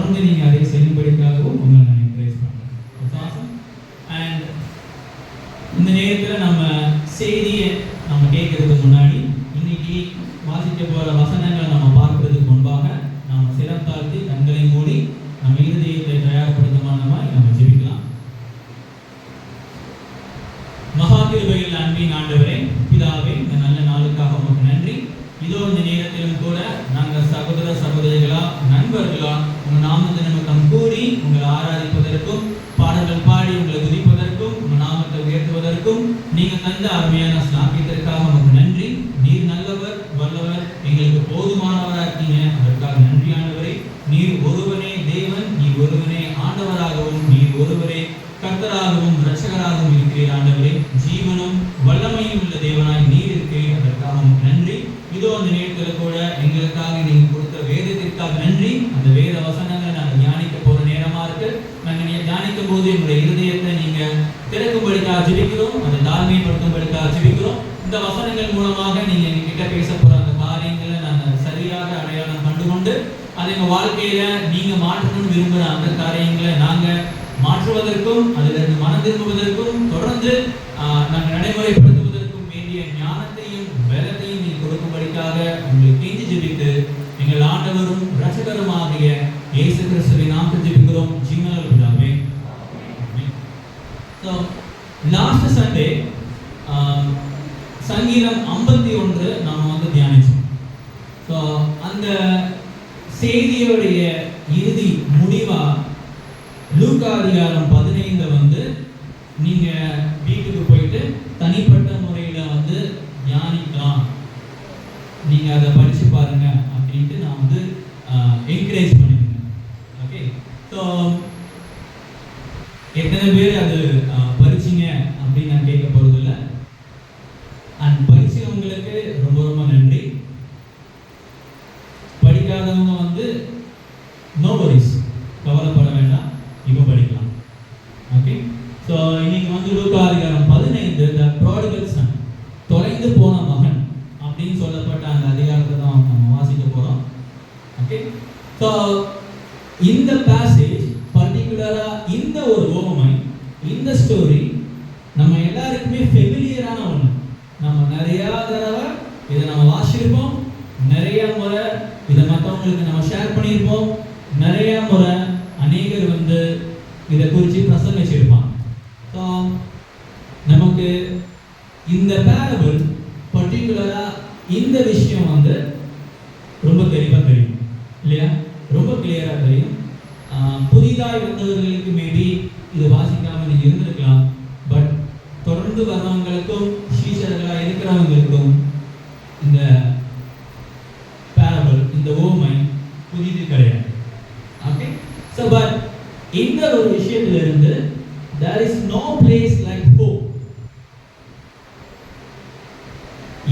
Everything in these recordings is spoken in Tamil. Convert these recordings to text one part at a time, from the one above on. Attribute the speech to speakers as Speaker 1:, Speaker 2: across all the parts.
Speaker 1: தொடர்ந்து நீங்கள் அதை செய்யும்படிக்காகவும் உங்களை நான் என்கரேஜ் பண்ணுறேன். அண்ட் இந்த நேரத்தில் நம்ம செய்தியை நம்ம கேட்கறதுக்கு முன்னாடி இன்னைக்கு வாசிக்க போகிற வசனங்களை நம்ம பார்க்கறதுக்கு முன்பாக நம்ம சிரம் தாழ்த்தி கண்களை மூடி நம்ம இருதயத்தை தயார்படுத்தமானமாய் நம்ம ஜெபிக்கலாம். மகா கிருபையில் அன்பின் ஆண்டவரே, பிதாவே, இந்த நல்ல நாளுக்காக உங்களுக்கு நன்றி. இதோ இந்த நேரத்திலும் கூட நாங்கள் சகோதர சகோதரிகளா நண்பர்களா உங்கள் நாமத்தை நிமித்தம் கூடி உங்களை ஆராதிப்பதற்கும் பாடல்கள் பாடி உங்களை துதிப்பதற்கும் உங்கள் நாமத்தை உயர்த்துவதற்கும் நீங்கள் தந்த அருமையான ஸ்லாக்கியத்திற்காக உங்களுக்கு நன்றி. நீர் நல்லவர், வல்லவர், எங்களுக்கு போதுமானவராக இருக்கீங்க. அதற்காக நன்றியானவரே. நீர் ஒருவனே தேவன், நீர் ஒருவனே ஆண்டவராகவும், நீர் ஒருவரே கர்த்தராகவும் இரட்சகராகவும் இருக்கிறீர். ஆண்டவரே, ஜீவனும் வல்லமையும் உள்ள தேவனாய் நீர் இருக்கிறீர். அதற்காக உங்களுக்கு நன்றி. இதோ அந்த நேரத்தில் கூட எங்களுக்காக நீங்கள் கொடுத்த வேதத்திற்காக நன்றி. அந்த வேத வசனங்களை நாங்கள் தியானிக்க போற நேரமா இருக்கு. நாங்கள் தியானிக்கும் போது எங்களுடைய இருதயத்தை நீங்க திறக்கும்படிக்காக ஜெபிக்கிறோம், அதை தாழ்மைப்படுத்தும்படிக்காக ஜெபிக்கிறோம். இந்த வசனங்கள் மூலமாக நீங்க எங்ககிட்ட பேச போற அந்த காரியங்களை நாங்கள் சரியாக அடையாளம் கண்டுகொண்டு அதை எங்க வாழ்க்கையில நீங்க மாற்றணும்னு விரும்புகிற அந்த காரியங்களை நாங்க மாற்றுவதற்கும் அதிலிருந்து மனம் திரும்புவதற்கும் தொடர்ந்து நாங்கள் நடைமுறைப்படுத்துவதற்கும் வேண்டிய ஞானத்தையும் பலத்தையும் நீங்க கொடுக்கும்படிக்காக உங்களுக்கு கெஞ்சி ஜெபித்து எங்கள் ஆண்டவரும் இரட்சகருமாகிய இயேசு கிறிஸ்துவின் நாமத்தில் ஜெபிக்கிறோம். ஜீவனுள்ள பிதாவே. So last Sunday சங்கீதம் 51 நாம வந்து தியானிச்சோம். ஸோ அந்த செய்தியோடைய இறுதி முடிவா லூக்கா அதிகாரம் 15 வந்து நீங்க வீட்டுக்கு போயிட்டு தனிப்பட்ட முறையில வந்து தியானிக்கலாம், நீங்க அதை படிச்சு பாருங்க அப்படின்ட்டு நான் வந்து என்கரேஜ் பண்ணிருந்தேன். ஓகே, ஸோ எத்தனை பேர் அது படிச்சிங்க அப்படின்னு நான் கேட்க போறது இல்லை. அண்ட் படிச்சவங்களுக்கு ரொம்ப ரொம்ப நன்றி. படிக்காதவங்க வந்து நோ வரிஸ், கவலைப்பட வேண்டாம், இப்போ படிக்கலாம். ஓகே, ஸோ இன்னைக்கு வந்து லூக்கா அதிகாரம் 15 த ப்ராடிகல் சன், தொலைந்து போன மகன் அப்படின்னு சொல்லப்பட்ட அந்த அதிகாரத்தை தான் நம்ம வாசிக்க போறோம். ஓகே, ஸோ இந்த பேசேஜ் பர்டிகுலரா இந்த ஒரு ஓமை, இந்த ஸ்டோரி நம்ம எல்லாருக்குமே ஃபெமிலியரான ஒன்று. நம்ம நிறைய தடவை இதை நம்ம வாசிச்சிருப்போம், நிறைய முறை இதை மற்றவங்களுக்கு நம்ம ஷேர் பண்ணியிருப்போம், நிறைய முறை அநேகர் வந்து இதை குறித்து பிரசங்கிச்சிருப்பாங்க. ஸோ நமக்கு இந்த பேரபிள் பர்டிகுலராக இந்த விஷயம் வந்து ரொம்ப தெளிவாக தெரியும் இல்லையா, ரொம்ப கிளியராக தெரியும். புதிதாய் வந்தவர்களுக்கு மேபி இது வாசிக்காமல் நீங்கள் இருந்திருக்கலாம். பட் தொடர்ந்து வர்றவங்களுக்கும் சீஷர்களாக இருக்கிறவங்களுக்கும் இந்த பேரபிள், இந்த ஓமை புதிது கிடையாது. ஓகே, ஸோ பட் இந்த ஒரு விஷயத்திலிருந்து there is no place like hope.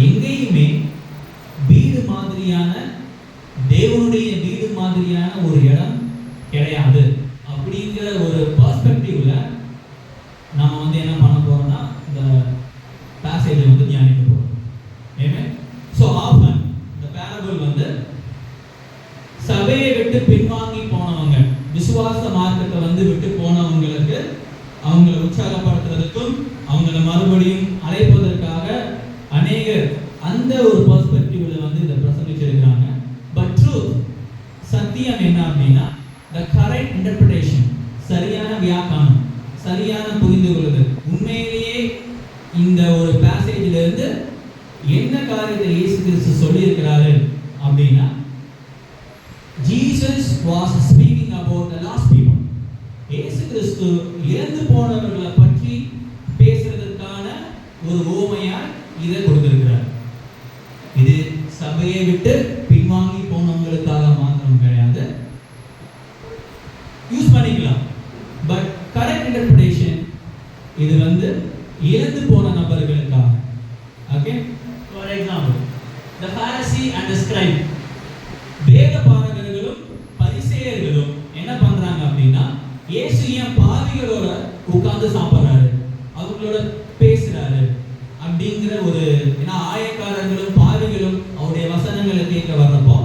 Speaker 1: எங்கேயுமே வீடு மாதிரியான, தேவனுடைய வீடு மாதிரியான ஒரு இடம் கிடையாது அப்படிங்கிற ஒரு பெர்ஸ்பெக்டிவ்ல நம்ம வந்து என்ன பண்ண போறோம்னா இந்த பேசேஜை வந்து தியானிக்க போறோம். ஆமென். ஸோ ஆஃபன் இந்த பேரபிள் வந்து சபையை விட்டு பின்வாங்கி போனவங்க, விசுவாச மார்க்கத்தை வந்து விட்டு போனவங்களுக்கு அவங்களை உற்சாகப்படுத்துறதுக்கும் அவங்கள மறுபடியும் அழைப்பதற்காக அநேகர் அந்த ஒரு பெர்ஸ்பெக்டிவ்ல வந்து இதை பிரசங்கிச்சிருக்கிறாங்க. பட் ட்ரூத், சத்தியம் என்ன அப்படின்னா the correct interpretation, சரியான வியாக்கியானம், சரியான புரிந்து கொள்ளுதல். உண்மையிலேயே இந்த ஒரு பேசேஜில் இருந்து என்ன காரியத்தை இயேசு கிறிஸ்து சொல்லியிருக்கிறாரு அப்படின்னா, Jesus was speaking about the lost people. இயேசு கிறிஸ்து இறந்து போனவர்களை பற்றி பேசுறதுக்கான ஒரு ஓமையாய் இதை கொடுத்திருக்கிறார். இது சபையை விட்டு பின்வாங்கி போனவங்களுக்காக மாத்திரம் கிடையாது, யூஸ் பண்ணிக்கலாம். பட் கரெக்ட் இன்டர்பிரேஷன் இது வந்து இறந்து போன நபர்களுக்காக. Okay, for example the Pharisee and the scribe, வேத பாரகர்களும் பரிசேயர்களும் என்ன பண்றாங்க அப்படின்னா, இயேசு ஏன் பாவிகளோட உட்கார்ந்து சாப்பிடுறாரு, அவங்களோட பேசுறாரு அப்படிங்கிற ஒரு, ஏன்னா ஆயக்காரர்களும் பாவிகளும் அவருடைய வசனங்களை கேட்க வர்றப்போ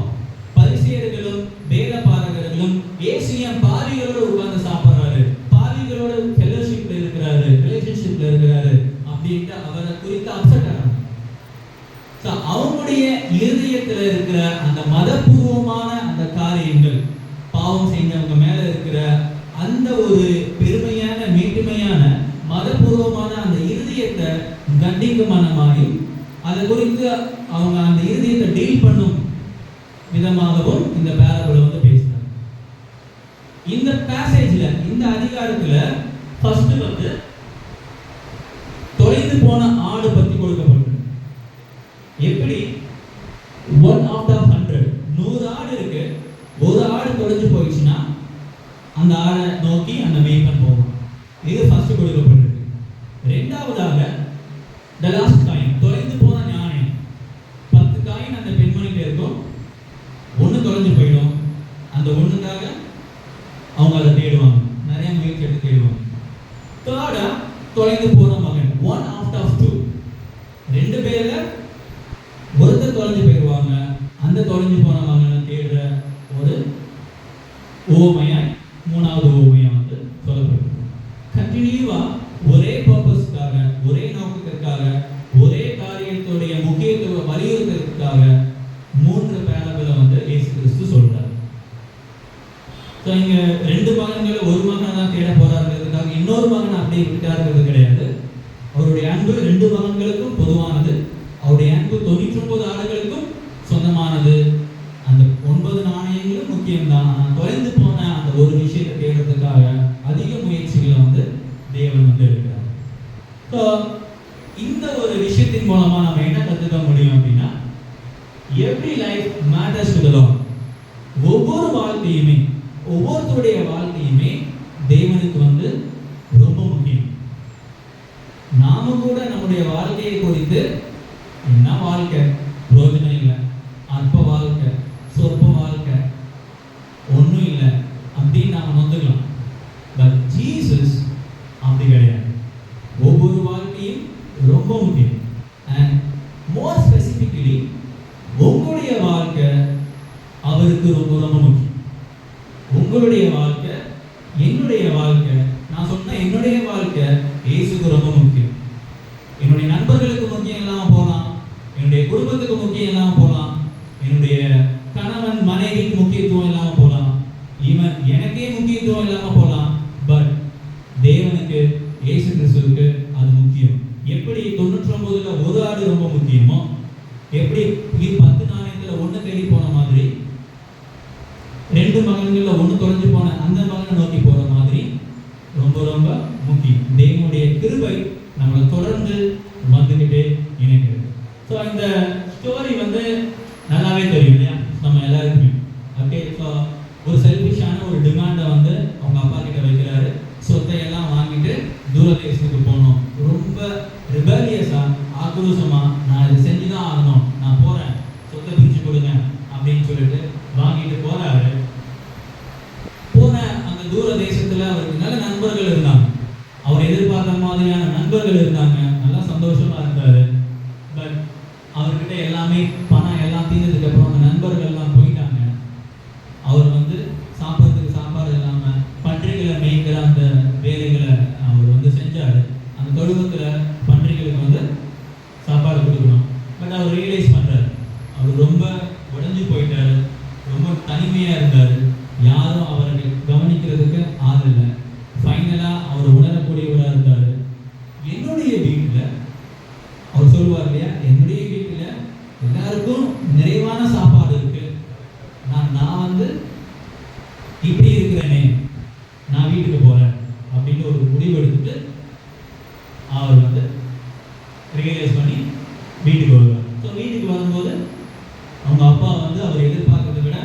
Speaker 1: பரிசேயர்களும் வேத பாரகர்களும் இயேசு ஏன் பாவிகளோட உட்கார்ந்து சாப்பிடுறாரு, பாவிகளோட ஃபெலோஷிப்ல இருக்கிறாரு, ரிலேஷன்ஷிப்ல இருக்கிறாரு அப்படின்ட்டு அவரை குறித்து அப்செட் ஆனாங்க. அவங்களுடைய இருதயத்துல இருக்கிற அந்த மதபூர்வமான அந்த காரியங்கள், பாவம் செஞ்சவங்க மேல இருக்கிற அந்த ஒரு பெருமையான மேட்டுமையான மதபூர்வமான அந்த இருதயத்தை கண்டிக்கும் மனமாகி அதை குறித்து அவங்க அந்த இருதயத்தை டீல் பண்ணும் விதமாகவும் இந்த பேரபிள் வந்து பேசுறாங்க. இந்த பேசேஜ்ல, இந்த அதிகாரத்துல ஃபர்ஸ்ட் வந்து தொலைந்து போன ஆடு பத்தி கொடுக்கப்பட்டிருக்கு. எப்படி 1 out of 100, 100 ஆடு இருக்கு, ஒரு ஆடு தொலைஞ்சு போயிடுச்சுன்னா அந்த ஆடை நோக்கி அந்த மேய்ப்பன் போவான். இது ஃபர்ஸ்ட் கொடுக்கப்பட்டிருக்கு. ரெண்டாவதாக the last coin, தொலைந்து போன ஞானம். 10 காயின் அந்த பெண்மணிக்கு இருக்கும், ஒன்று தொலைஞ்சு போயிடும். அந்த ஒண்ணுக்காக அவங்க அதை தேடுவாங்க, நிறைய முயற்சி எடுத்து தேடுவாங்க. தேர்டா தொலைந்து போன மகன், 1 out of 2, 2 பேர்ல ஒருத்தர் தொலைஞ்சு போயிடுவாங்க. அந்த தொலைஞ்சு போன மகனை தேடுற ஒரு ஓமையாய் மூணாவது ஓமையா வந்து சொல்லப்பட்டிருக்கு. கண்டினியூவா ஒரே பர்பஸ்க்காக, ஒரே நோக்கத்திற்காக, ஒரே காரியத்துடைய முக்கியத்துவ வலியுறுத்துறதுக்காக 3 பேரபிளை வந்து இயேசு கிறிஸ்து சொல்றாரு. இங்க 2 மகன்கள், ஒரு மகனை தான் தேட போறாருங்கிறதுக்காக இன்னொரு மகனை அப்படியே விட்டாருங்கிறது கிடையாது. அவருடைய அன்பு 2 மகன்களுக்கும் பொதுவானது. அவருடைய அன்பு 99 ஆடுகளுக்கும் சொந்தமானது. அந்த 9 நாணயங்களும் முக்கியம்தான். தொலைந்து போன அந்த ஒரு விஷயத்தை தேடுறதுக்காக அதிக முயற்சிகளை வந்து தேவன் வந்து எடுக்கிறார். ஸோ இந்த ஒரு விஷயத்தின் மூலமா நம்ம என்ன கற்றுக்க முடியும் அப்படின்னா, every life matters to the Lord. ஒவ்வொரு வாழ்க்கையுமே, ஒவ்வொருத்தருடைய வாழ்க்கையுமே தேவனுக்கு வந்து ரொம்ப முக்கியம். நாம கூட நம்முடைய வாழ்க்கையை குறித்து என்ன வாழ்க்கை, பிரயோஜனம் இல்லை, அற்ப வாழ்க்கை, சொற்ப வாழ்க்கை, ஒன்றும் இல்லை அப்படின்னு நாம நொந்துக்கலாம். பட் ஜீசஸ் அப்படி கிடையாது. ஒவ்வொரு வாழ்க்கையும் ரொம்ப முக்கியம். அண்ட் மோர் ஸ்பெசிஃபிக்கலி உங்களுடைய வாழ்க்கை அவருக்கு ரொம்ப ரொம்ப முக்கியம். உங்களுடைய வாழ்க்கை, என்னுடைய வாழ்க்கை, நான் சொன்ன என்னுடைய வாழ்க்கை இயேசுக்கு ரொம்ப முக்கியம். என்னுடைய நண்பர்களுக்கு முக்கியம் இல்லாமல் போகலாம், என்னுடைய குடும்பத்துக்கு முக்கியம் இல்லாமல் போகலாம், என்னுடைய கணவன் மனைவிக்கு முக்கியத்துவம் இல்லாமல் போகலாம், ஈவன் எனக்கே முக்கியத்துவம் இல்லாமல் போகலாம். பட் தேவனுக்கு, இயேசு கிறிஸ்துவுக்கு அது முக்கியம். எப்படி 99ல ஒரு ஆடு ரொம்ப முக்கியமோ, எப்படி 10 நாணயத்தில் 1 தேடி போன மாதிரி, 2 மகன்கள்ல 1 தொலைஞ்சு போன அந்த மகனை நோக்கி போற மாதிரி ரொம்ப ரொம்ப முக்கியம். தேவனுடைய கிருபை நம்மளை தொடர்ந்து வந்துகிட்டே இணைக்கிறது. ஸோ இந்த ஸ்டோரி வந்து நல்லாவே தெரியும் இல்லையா நம்ம எல்லாருக்குமே. ஓகே, ஸோ ஒரு செல்ஃபிஷான ஒரு டிமாண்டை வந்து அவங்க அப்பா கிட்ட வைக்கிறாரு. சொத்தை எல்லாம் வாங்கிட்டு தூரதேசத்துக்கு போகணும். ரொம்ப ரிபேலியஸா, ஆக்ரோஷமா, நான் இது செஞ்சுதான் ஆகணும், நான் போறேன், சொத்தை பிரிச்சு கொடுங்க அப்படின்னு சொல்லிட்டு வாங்கிட்டு போறாரு. போன அந்த தூர தேசத்துல அவருக்கு நல்ல நண்பர்கள் இருந்தாங்க, அவர் எதிர்பார்த்த மாதிரியான நண்பர்கள் இருந்தாங்க, நல்லா சந்தோஷமா இருந்தாரு. பட் அவர்கிட்ட எல்லாமே பணம் எல்லாம் தீர்ந்ததுக்கு அப்புறம் அந்த நண்பர்கள் எல்லாம் போயிட்டாங்க. அவர் வந்து சாப்பிட்றதுக்கு சாப்பாடு இல்லாம பன்றிகளை மேய்க்கிற அந்த வேலைகளை அவர் வந்து செஞ்சாரு. அந்த தொழுவத்துல பன்றிகளுக்கு வந்து சாப்பாடு கொடுக்கணும். பட் அவர் ரியலைஸ் பண்றாரு, அவர் ரொம்ப உடைஞ்சு போயிட்டாரு, ரொம்ப தனிமையா இருந்தாரு, யாரும் அவரை கவனிக்கிறதுக்கு ஆள் இல்லை. ஃபைனலா அவர் உணரக்கூடியவராக இருந்தாரு. என்னுடைய வீட்டுல அவர் சொல்லுவார் இல்லையா, என்னுடைய வீட்டுல எல்லாருக்கும் நிறைவான சாப்பாடு இருக்கு, நான் வந்து இப்படி இருக்கிறேனே, நான் வீட்டுக்கு போறேன் அப்படின்னு ஒரு முடிவு எடுத்துட்டு அவர் வந்து ரியலைஸ் பண்ணி வீட்டுக்கு வருவார். ஸோ வீட்டுக்கு வரும்போது அவங்க அப்பா வந்து அவர் எதிர்பார்க்கறதை விட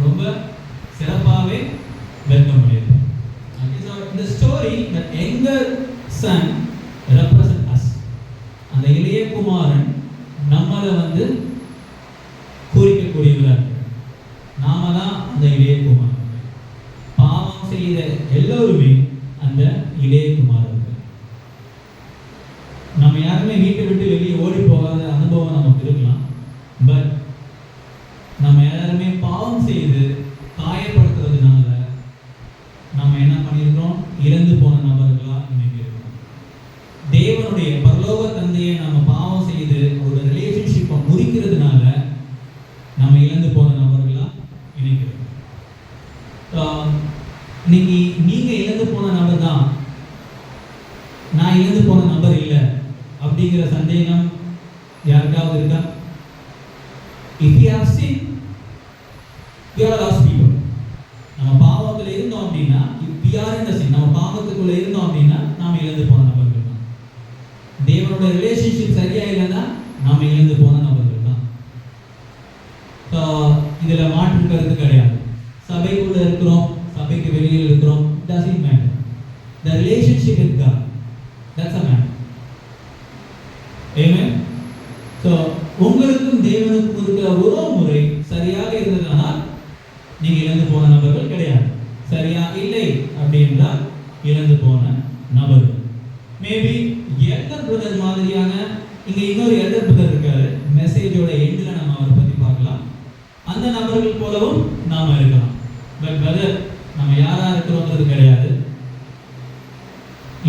Speaker 1: ரொம்ப சிறப்பாகவே வெல்கம் பண்ணியிருப்பார். இந்த story, the younger son represent us. அந்த இளைய குமாரன் நம்மளை வந்து குறிக்கக்கூடியவராக இருக்கு. நாம தான் அந்த இளைய குமாரன். பாவம் செய்த எல்லோருமே அந்த இளைய குமாரன். நம்ம யாருமே வீட்டை விட்டு வெளியே ஓடி போகாத அனுபவம் நமக்கு இருக்கலாம். பட் நம்ம எல்லாருமே பாவம் செய்து காயப்படுத்துறதுனால, நபர்களா இன்னைக்கு இருக்கோம். தேவனுடைய பரலோக தந்தையை நம்ம பாவம் செய்து ஒரு ரிலேஷன்ஷிப்பை முறிக்கிறதுனால நம்ம இழந்து போன நபர்களா இன்னைக்கு இருக்கோம். இன்னைக்கு நீங்க இழந்து போன நபர் தான், நான் இழந்து போன நபர் இல்லை அப்படிங்கிற சந்தேகம் யாருக்காவது இருக்கா? If you have sinned, we are lost people. நம்ம பாவத்துல இருந்தோம் அப்படின்னா, if we are in the sin, நம்ம பாவத்துக்குள்ள இருந்தோம் அப்படின்னா நாம இழந்து போன நபர்கள் தான். தேவனோட ரிலேஷன்ஷிப் சரியா இல்லைன்னா நாம இழந்து போன நபர்கள் தான். இதுல மாற்று கருத்து கிடையாது. சபைக்குள்ள இருக்கிறோம், சபைக்கு வெளியில் இருக்கிறோம், doesn't matter. The relationship with God, that's a matter. Amen. So உங்களுக்கும் தேவனுக்கும் இருக்கிற உறவு முறை சரியாக இருந்ததுனால் நீங்க இழந்து போன நபர்கள் கிடையாது. சரியா இல்லை அப்படின்னா இழந்து போன நபர்கள். மேபி எல்டர் பிரதர் மாதிரியான, இங்க இன்னொரு எல்டர் பிரதர் இருக்காரு, மெசேஜோட எண்ட்ல நம்ம அவரை பத்தி பார்க்கலாம். அந்த நபர்கள் போலவும் நாம இருக்கலாம். பட் பிரதர் நம்ம யாரா இருக்கிறோங்கிறது கிடையாது.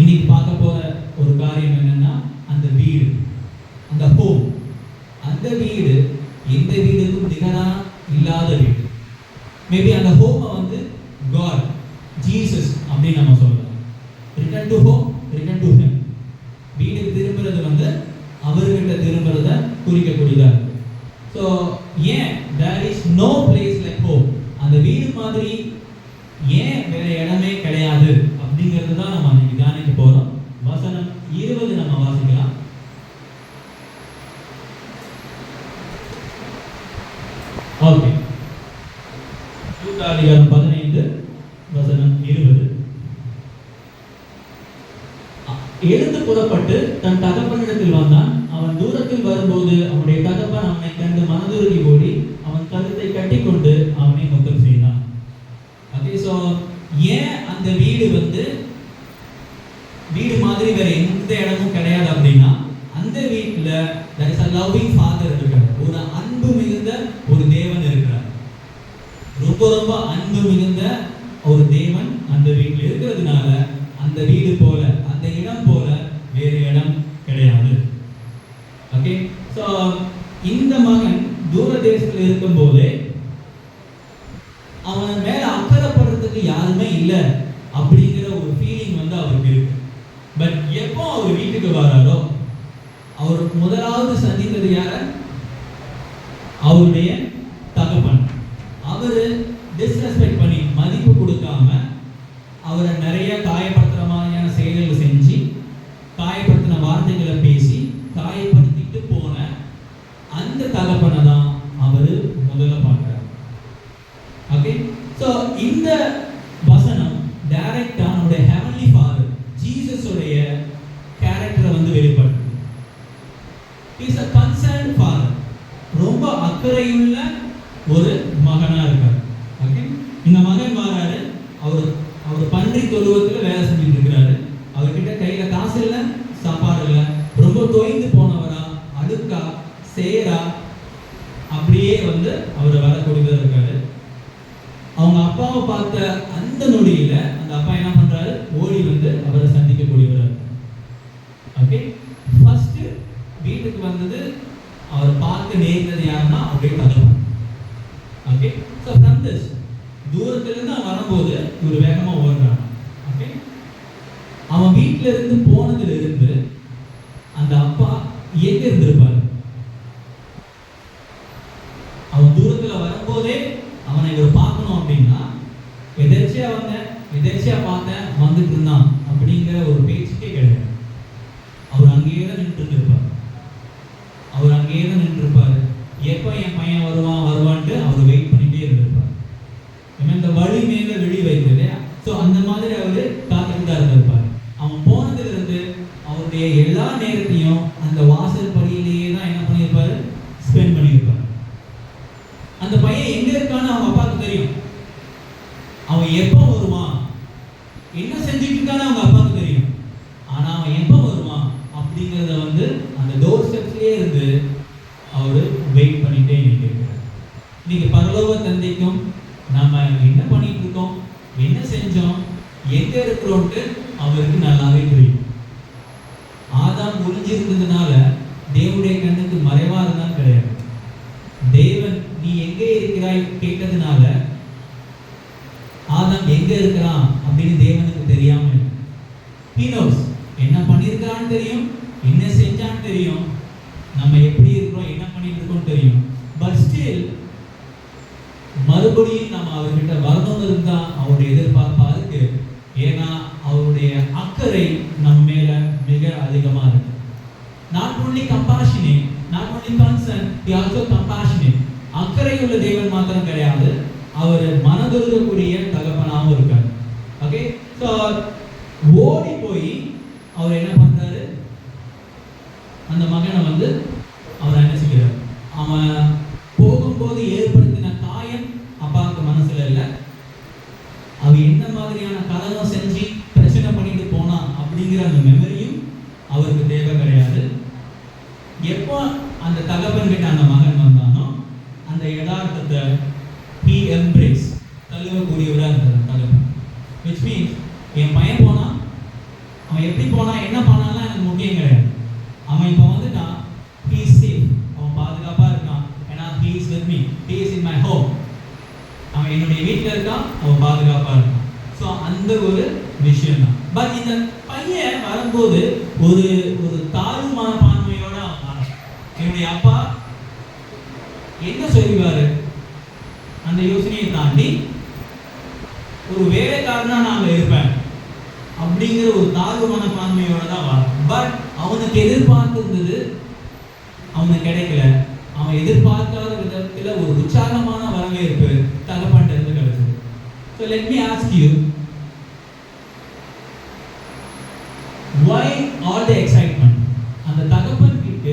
Speaker 1: இன்னைக்கு பார்க்க போற ஒரு காரியம் என்னன்னா, அந்த வீடு, அந்த ஹோம், அந்த வீடு எந்த வீடுக்கும் நிகரா இல்லாத வீடு. மேபி அந்த ஹோமை வந்து காட், ஜீசஸ் அப்படின்னு நம்ம சொல்லலாம். Return to home, return to him. வீட்டுக்கு திரும்புறது வந்து அவர்கிட்ட திரும்புறத குறிக்கக்கூடியதா இருக்கு. ஸோ ஏன் there is no place like home, அந்த வீடு மாதிரி ஏன் வேற இடமே கிடையாது அப்படிங்கிறது தான் நம்ம இன்னைக்கு தியானிக்க போறோம். வசனம் 20 நம்ம வாசிக்கலாம். ஓகே, லூக்கா அதிகாரம் 15 வசனம் 20. எழுந்து புறப்பட்டு தன் தகப்பனிடத்தில் வந்தான். அவன் தூரத்தில் வரும்போது அவனுடைய தகப்பன் அவனை கண்டு மனதுருகி ஓடி அவன் கழுத்தை கட்டிக்கொண்டு அவனை முத்தம் செய்தான். ஓகே, ஸோ ஏன் அந்த வீடு வந்து வீடு மாதிரி வேற எந்த இடமும் கிடையாது அப்படின்னா, அந்த வீட்டில் there is a loving father இருக்கிறார். ஒரு அன்பு மிகுந்த ஒரு தேவன் இருக்கிறார். ரொம்ப ரொம்ப அன்பு மிகுந்த ஒரு தேவன் அந்த வீட்டில் இருக்கிறதுனால அந்த வீடு போல, அந்த இடம் போல வேறு இடம் கிடையாது. ஓகே, ஸோ இந்த மகன் தூர தேசத்தில் இருக்கும் போதே அவன் மேல அக்கறைப்படுறதுக்கு யாருமே இல்லை அப்படிங்கிற ஒரு ஃபீலிங் வந்து அவருக்கு இருக்கு. பட் எப்போ அவர் வீட்டுக்கு வராரோ, அவர் முதலாவது சந்தித்தது யார? அவருடைய தகப்பன். அவரு டிஸ்ரெஸ்பெக்ட் பண்ணி, மதிப்பு கொடுக்காம அவரை நிறைய காயப்படுத்துற மாதிரியான செயல்கள் செஞ்சு, காயப்படுத்தின வார்த்தைகளை பேசி காயப்படுத்திட்டு போன அந்த தகப்பனை தான் அவரு முதல்ல பார்க்கிறார். ஓகே, ஸோ இந்த வசனம் டைரக்டா நம்முடைய ஹெவன்லி ஃபாதர் ஜீசஸுடைய கேரக்டரை வந்து வெளிப்படுத்துது. இஸ் a concerned father, ரொம்ப அக்கறையுள்ள ஒரு மகனா இருக்கார். ஓகே, இந்த மகன் வராரு, அவர் பன்றி தொழுவத்தில் வேலை செஞ்சுட்டு இருக்கிறாரு. அவர்கிட்ட கையில காசு இல்லை, சாப்பாடு இல்லை, ரொம்ப தொய்ந்து போனவரா, அழுக்கா, சேரா, அப்படியே வந்து அவர் வரக்கூடியதாக இருக்காரு. அவங்க அப்பாவை பார்த்த அந்த நொடியில அந்த அப்பா என்ன பண்றாரு? ஓடி வந்து அவரை சந்திக்கக்கூடியவராக. ஓகே, ஃபர்ஸ்ட் வீட்டுக்கு வந்தது அவர் பார்த்து நேர்ந்தது யாருன்னா அவருடைய தகப்பன். ஓகே, ஸோ ஃப்ரம் திஸ் தூரத்திலிருந்து அவன் வரும்போது இவர் வேகமா ஓடுறான். ஓகே, அவன் வீட்டில இருந்து போனதுல இருந்து அந்த அப்பா எங்க இருந்திருப்பாரு? அவன் தூரத்துல வரும்போதே அவனை இவர் பார்க்கணும் அப்படின்னா, எதிர்ச்சியா பார்த்தேன் வந்துட்டு இருந்தான் அப்படிங்கிற ஒரு பேச்சுக்கே கிடையாது. அவர் அங்கேயே தான் நின்று இருப்பார். அவர் அங்கேயே தான் நின்று இருப்பாரு. எப்போ என் பையன் வருவான்ட்டு அவர் வெயிட் பண்ணிட்டே இருந்திருப்பார். இந்த வழி மேல விழி வைத்தது. ஸோ அந்த மாதிரி அவரு காத்துட்டு தான் இருந்திருப்பார். அவன் போனதுல இருந்து அவருடைய எல்லா நேரத்தையும் அந்த வாசல் படியிலேயே தான் என்ன பண்ணியிருப்பாரு? ஸ்பெண்ட் பண்ணியிருப்பார். அந்த பையன் எங்க இருக்கான்னு அவங்க அப்பாவுக்கு தெரியும். அவன் எப்போ வருவான், என்ன செஞ்சுட்டு இருக்கான்னு அவங்க அப்பாவுக்கு தெரியும். ஆனா அவன் எப்போ வருவான் அப்படிங்கிறத வந்து அந்த டோர் ஸ்டெப்ஸ்லயே இருந்து அவரு வெயிட் பண்ணிட்டே இருக்கிறார். இன்னைக்கு பரலோக தந்தைக்கும் நம்ம என்ன பண்ணிட்டு இருக்கோம், என்ன செஞ்சோம், எங்க இருக்கிறோம்ட்டு அவருக்கு நல்லாவே தெரியும். ஆதாம் ஒளிஞ்சிருந்ததுனால தேவனுடைய கண்ணுக்கு மறைவா இருந்தான் கிடையாது. தேவன் நீ எங்கே இருக்கிறாய் கேட்டதுனால ஆதாம் எங்க இருக்கிறான் அப்படின்னு தேவனுக்கு தெரியாம he knows என்ன பண்ணியிருக்கான்னு தெரியும், என்ன செஞ்சான்னு தெரியும், நம்ம எப்படி இருக்கிறோம், என்ன பண்ணிட்டு இருக்கோம் தெரியும். பட் ஸ்டில் மறுபடியும் நம்ம அவர்கிட்ட வரணும்னு இருந்தா அவருடைய எதிர்பார்ப்பா இருக்கு. ஏன்னா அவருடைய அக்கறை நம்ம மேல மிக அதிகமா இருக்கு. Not only compassionate, not only concern, he also compassionate. அக்கறை உள்ள தேவன் மாத்திரம் கிடையாது, அவர் மனதுருகக்கூடிய தகப்பனாகவும் இருக்கார். ஓகே, ஸோ ஓடி போய் அவர் என்ன பண்றாரு, அந்த மகனை வந்து அவர் என்ன செய்கிறார், அவன் போகும்போது ஏற்படுத்தின காயம் அப்பாவுக்கு மனசுல இல்லை. அவன் என்ன மாதிரியான கலகம் செஞ்சு பிரச்சனை பண்ணிட்டு போனான் அப்படிங்கிற அந்த மெமரியும் அவருக்கு தேவை கிடையாது. எப்போ அந்த தகப்பன் கிட்ட அந்த மகன் வந்தானோ அந்த யதார்த்தத்தை he embrace தழுவக்கூடியவராக இருந்தார் தகப்பன். which means என் பையன் போனா அவன் எப்படி போனா என்ன பண்ணாலும் எனக்கு முக்கியம் கிடையாது. அவன் இப்போ வந்துட்டான், he is safe, அவன் பாதுகாப்பா இருக்கான். ஏன்னா he is with me, he is in my home, அவன் என்னுடைய வீட்டில் இருக்கான், அவன் பாதுகாப்பா இருக்கான். ஸோ அந்த ஒரு விஷயம் தான். பட் இந்த பையன் வரும்போது ஒரு ஒரு தாழ்வு மனப்பான்மையோட அவன் என்னுடைய அப்பா என்ன சொல்லுவாரு அந்த யோசனையை தாண்டி ஒரு வேலைக்காரனா நான் இருப்பேன் அப்படிங்கிற ஒரு தாழ்வு மனப்பான்மையோட தான் வரும். பட் அவனுக்கு எதிர்பார்த்திருந்தது அவனுக்கு கிடைக்கல. அவன் எதிர்பார்க்காத விதத்துல ஒரு உற்சாகமான வரவேற்பு தகப்பன்ட்ட இருந்து கிடைச்சது. So let me ask you, why all the excitement? அந்த தகப்பன் கிட்ட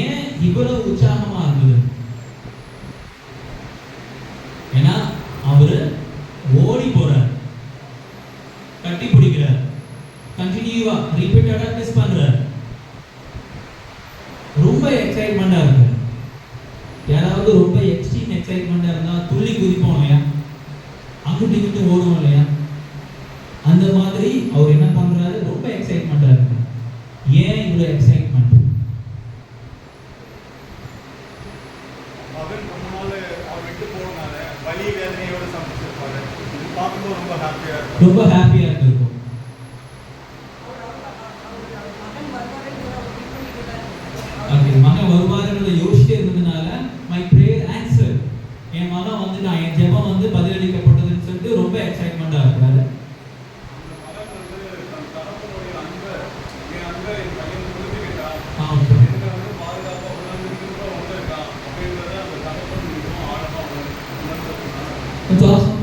Speaker 1: ஏன் இவ்வளவு உற்சாகமா இருந்தது? ஏன்னா அவரு ஓடி போறார், கட்டி பிடிக்கிறார், கண்டினியூவா ரிப்பீட்டடா கிஸ் பண்றார், ரொம்ப எக்ஸைட்மெண்டா இருக்கு. யாராவது ரொம்ப எக்ஸ்ட்ரீம் எக்ஸைட்மெண்டா இருந்தா துள்ளி குதிப்போம் இல்லையா, அங்கிட்டு இங்கிட்டு ஓடுவோம் இல்லையா, அந்த மாதிரி அவர் என்ன பண்றாரு, ரொம்ப எக்ஸைட்மெண்டா இருக்கு. ஏன் இவ்வளவு எக்ஸைட்மெண்ட்?
Speaker 2: அவன் ரொம்ப நாள் அவர் விட்டு போனால வலி வேதனையோட சமைச்சிருப்பாரு. பார்க்கும்போது ரொம்ப ஹாப்பியா இருக்கும்,
Speaker 1: ரொம்ப ஹாப்பியா இருக்கும். மகன் வருவாருன்னு யோசிச்சே இருந்ததுனால மை பிரேயர் ஆன்சர், என் மகன் வந்துட்டான், என் ஜெபம் வந்து பதிலளிக்கப்பட்டதுன்னு சொல்லிட்டு ரொம்ப எக்ஸைட்மெண்டா இருக்கிறாரு. That's awesome.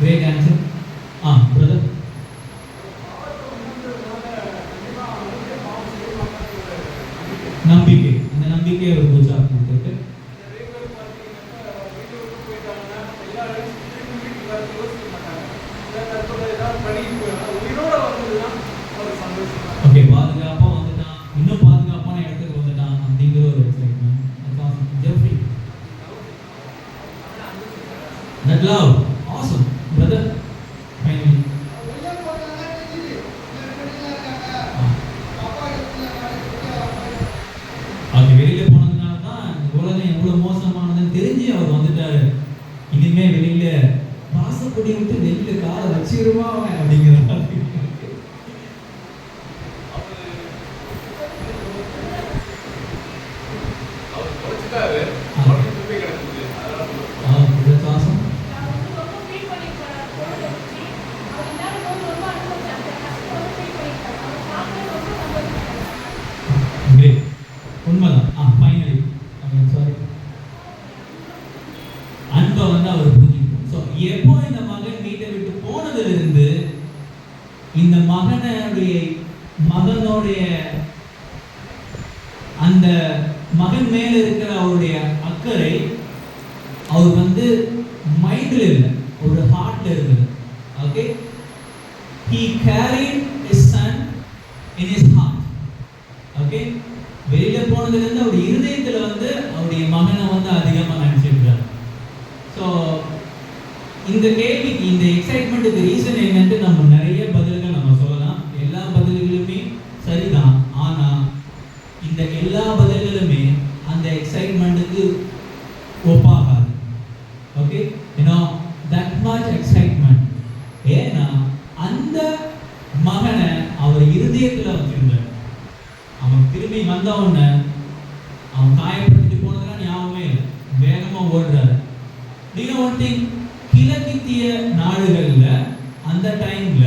Speaker 1: Great answer. Brother. நம்பிக்கை, அந்த நம்பிக்கையை ஒரு பூஜா கொடுத்துட்டு ஓகே பாதுகாப்பா வந்துட்டான், இன்னும் பாதுகாப்பான இடத்துக்கு வந்துட்டான் அப்படிங்கிற ஒரு excitement. Jeffrey, that love, awesome brother. Finally அது வெளியில போனதுனால தான் உலகம் எவ்வளவு மோசமானதுன்னு தெரிஞ்சு அவர் வந்துட்டாரு. இனிமே வெளியில வாசப்படி விட்டு வெளியில காலை வச்சிருவா அவன் அப்படிங்கிற மாதிரி. உண்மைதான். ஃபைனலி சாரி அன்பை வந்து அவர் புரிஞ்சுக்கணும். ஸோ எப்போ இந்த மகன் வீட்டை விட்டு போனதுல இருந்து இந்த மகனுடைய அந்த மகன் மேல இருக்கிற அவருடைய அக்கறை அவர் வந்து மைண்ட்ல இல்லை, ஒரு ஹார்ட்ல இருக்குது. Okay, he carried his son in his heart. Okay, வெளியில போனதுல இருந்து அவருடைய இருதயத்துல வந்து அவருடைய மகனை வந்து அதிகமா நினைச்சிருக்காரு. ஸோ இந்த கேள்விக்கு, இந்த எக்ஸைட்மெண்ட்டுக்கு ரீசன் என்னன்னு நம்ம நிறைய பதில்கள் நம்ம சொல்லலாம். அந்த மகனை அவர் இருதயத்துல வச்சிருந்தார். அவன் திரும்பி வந்த உடனே அவன் காயப்படுத்திட்டு போனதெல்லாம் ஞாபகமே இல்லை, வேகமா ஓடுறாரு. ஒன் திங், கிழக்கித்திய நாடுகள்ல அந்த டைம்ல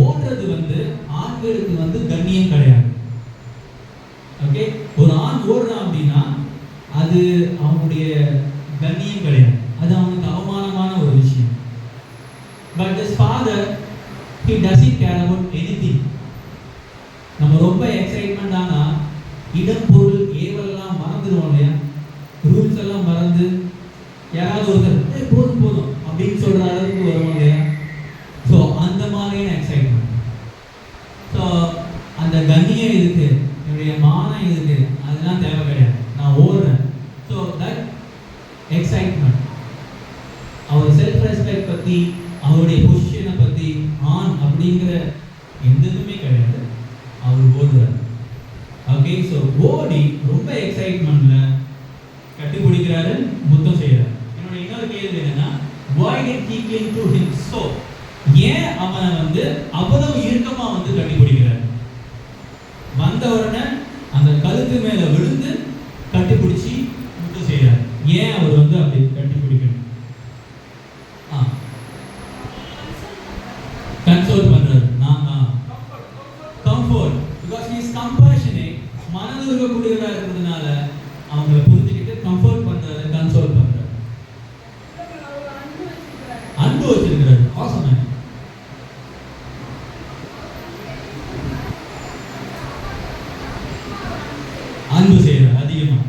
Speaker 1: ஓடுறது ஆண்களுக்கு கண்ணியம் கிடையாது. ஓகே, ஒரு ஆண் ஓடுறான் அப்படின்னா அது அவனுடைய கண்ணியம் கிடையாது, அது அவனுக்கு அவமானமான ஒரு விஷயம். But his father, he doesn't care about anything. நம்ம ரொம்ப எக்ஸைட்மெண்ட் ஆனா இடம் பொருள் ஏவலெல்லாம் மறந்துடுவோம் இல்லையா, ரூல்ஸ் எல்லாம் மறந்து யாராவது ஒருத்தர் போதும் போதும் அப்படின்னு சொல்ற அளவுக்கு வருவோம் இல்லையா. ஸோ அந்த மாதிரியான எக்ஸைட்மெண்ட். ஸோ அந்த கண்ணியம் இருக்கு, என்னுடைய மானம் இருக்கு, அதெல்லாம் தேவை கிடையாது, நான் ஓடுறேன். ஸோ தட் எக்ஸைட்மெண்ட், அவர் செல்ஃப் ரெஸ்பெக்ட் பற்றி, அவருடைய பொசிஷனை பற்றி, ஆன் அப்படிங்கிற எந்ததுமே கிடையாது, அவர் ஓடுறார். ஓகே, ஸோ ஓடி ரொம்ப எக்ஸைட்மெண்ட்ல கட்டி பிடிக்கிறாரு, முத்தம் செய்யறாரு. என்னோட இன்னொரு கேள்வி என்னன்னா, why did he cling to him so? ஏன் அவனை அவ்வளவு இறுக்கமா கட்டி பிடிக்கிறார்? வந்த உடனே அந்த கழுத்து மேல விழுந்து கட்டி பிடிச்சி முத்தம் செய்யறாரு. ஏன் அவர் அப்படி கட்டி பிடிக்கணும்? கன்சோல் பண்றாரு. Comfort, because he is compassionate, மனதுருகக்கூடியவரா இருக்கிறதுனால அவங்களை புரிஞ்சுக்கிட்டு கம்ஃபோர்ட் பண்றாரு, கன்சோல் பண்றாரு, அன்பு வச்சிருக்கிறாரு. ஆசம். அன்பு செய்யறாரு அதிகமா,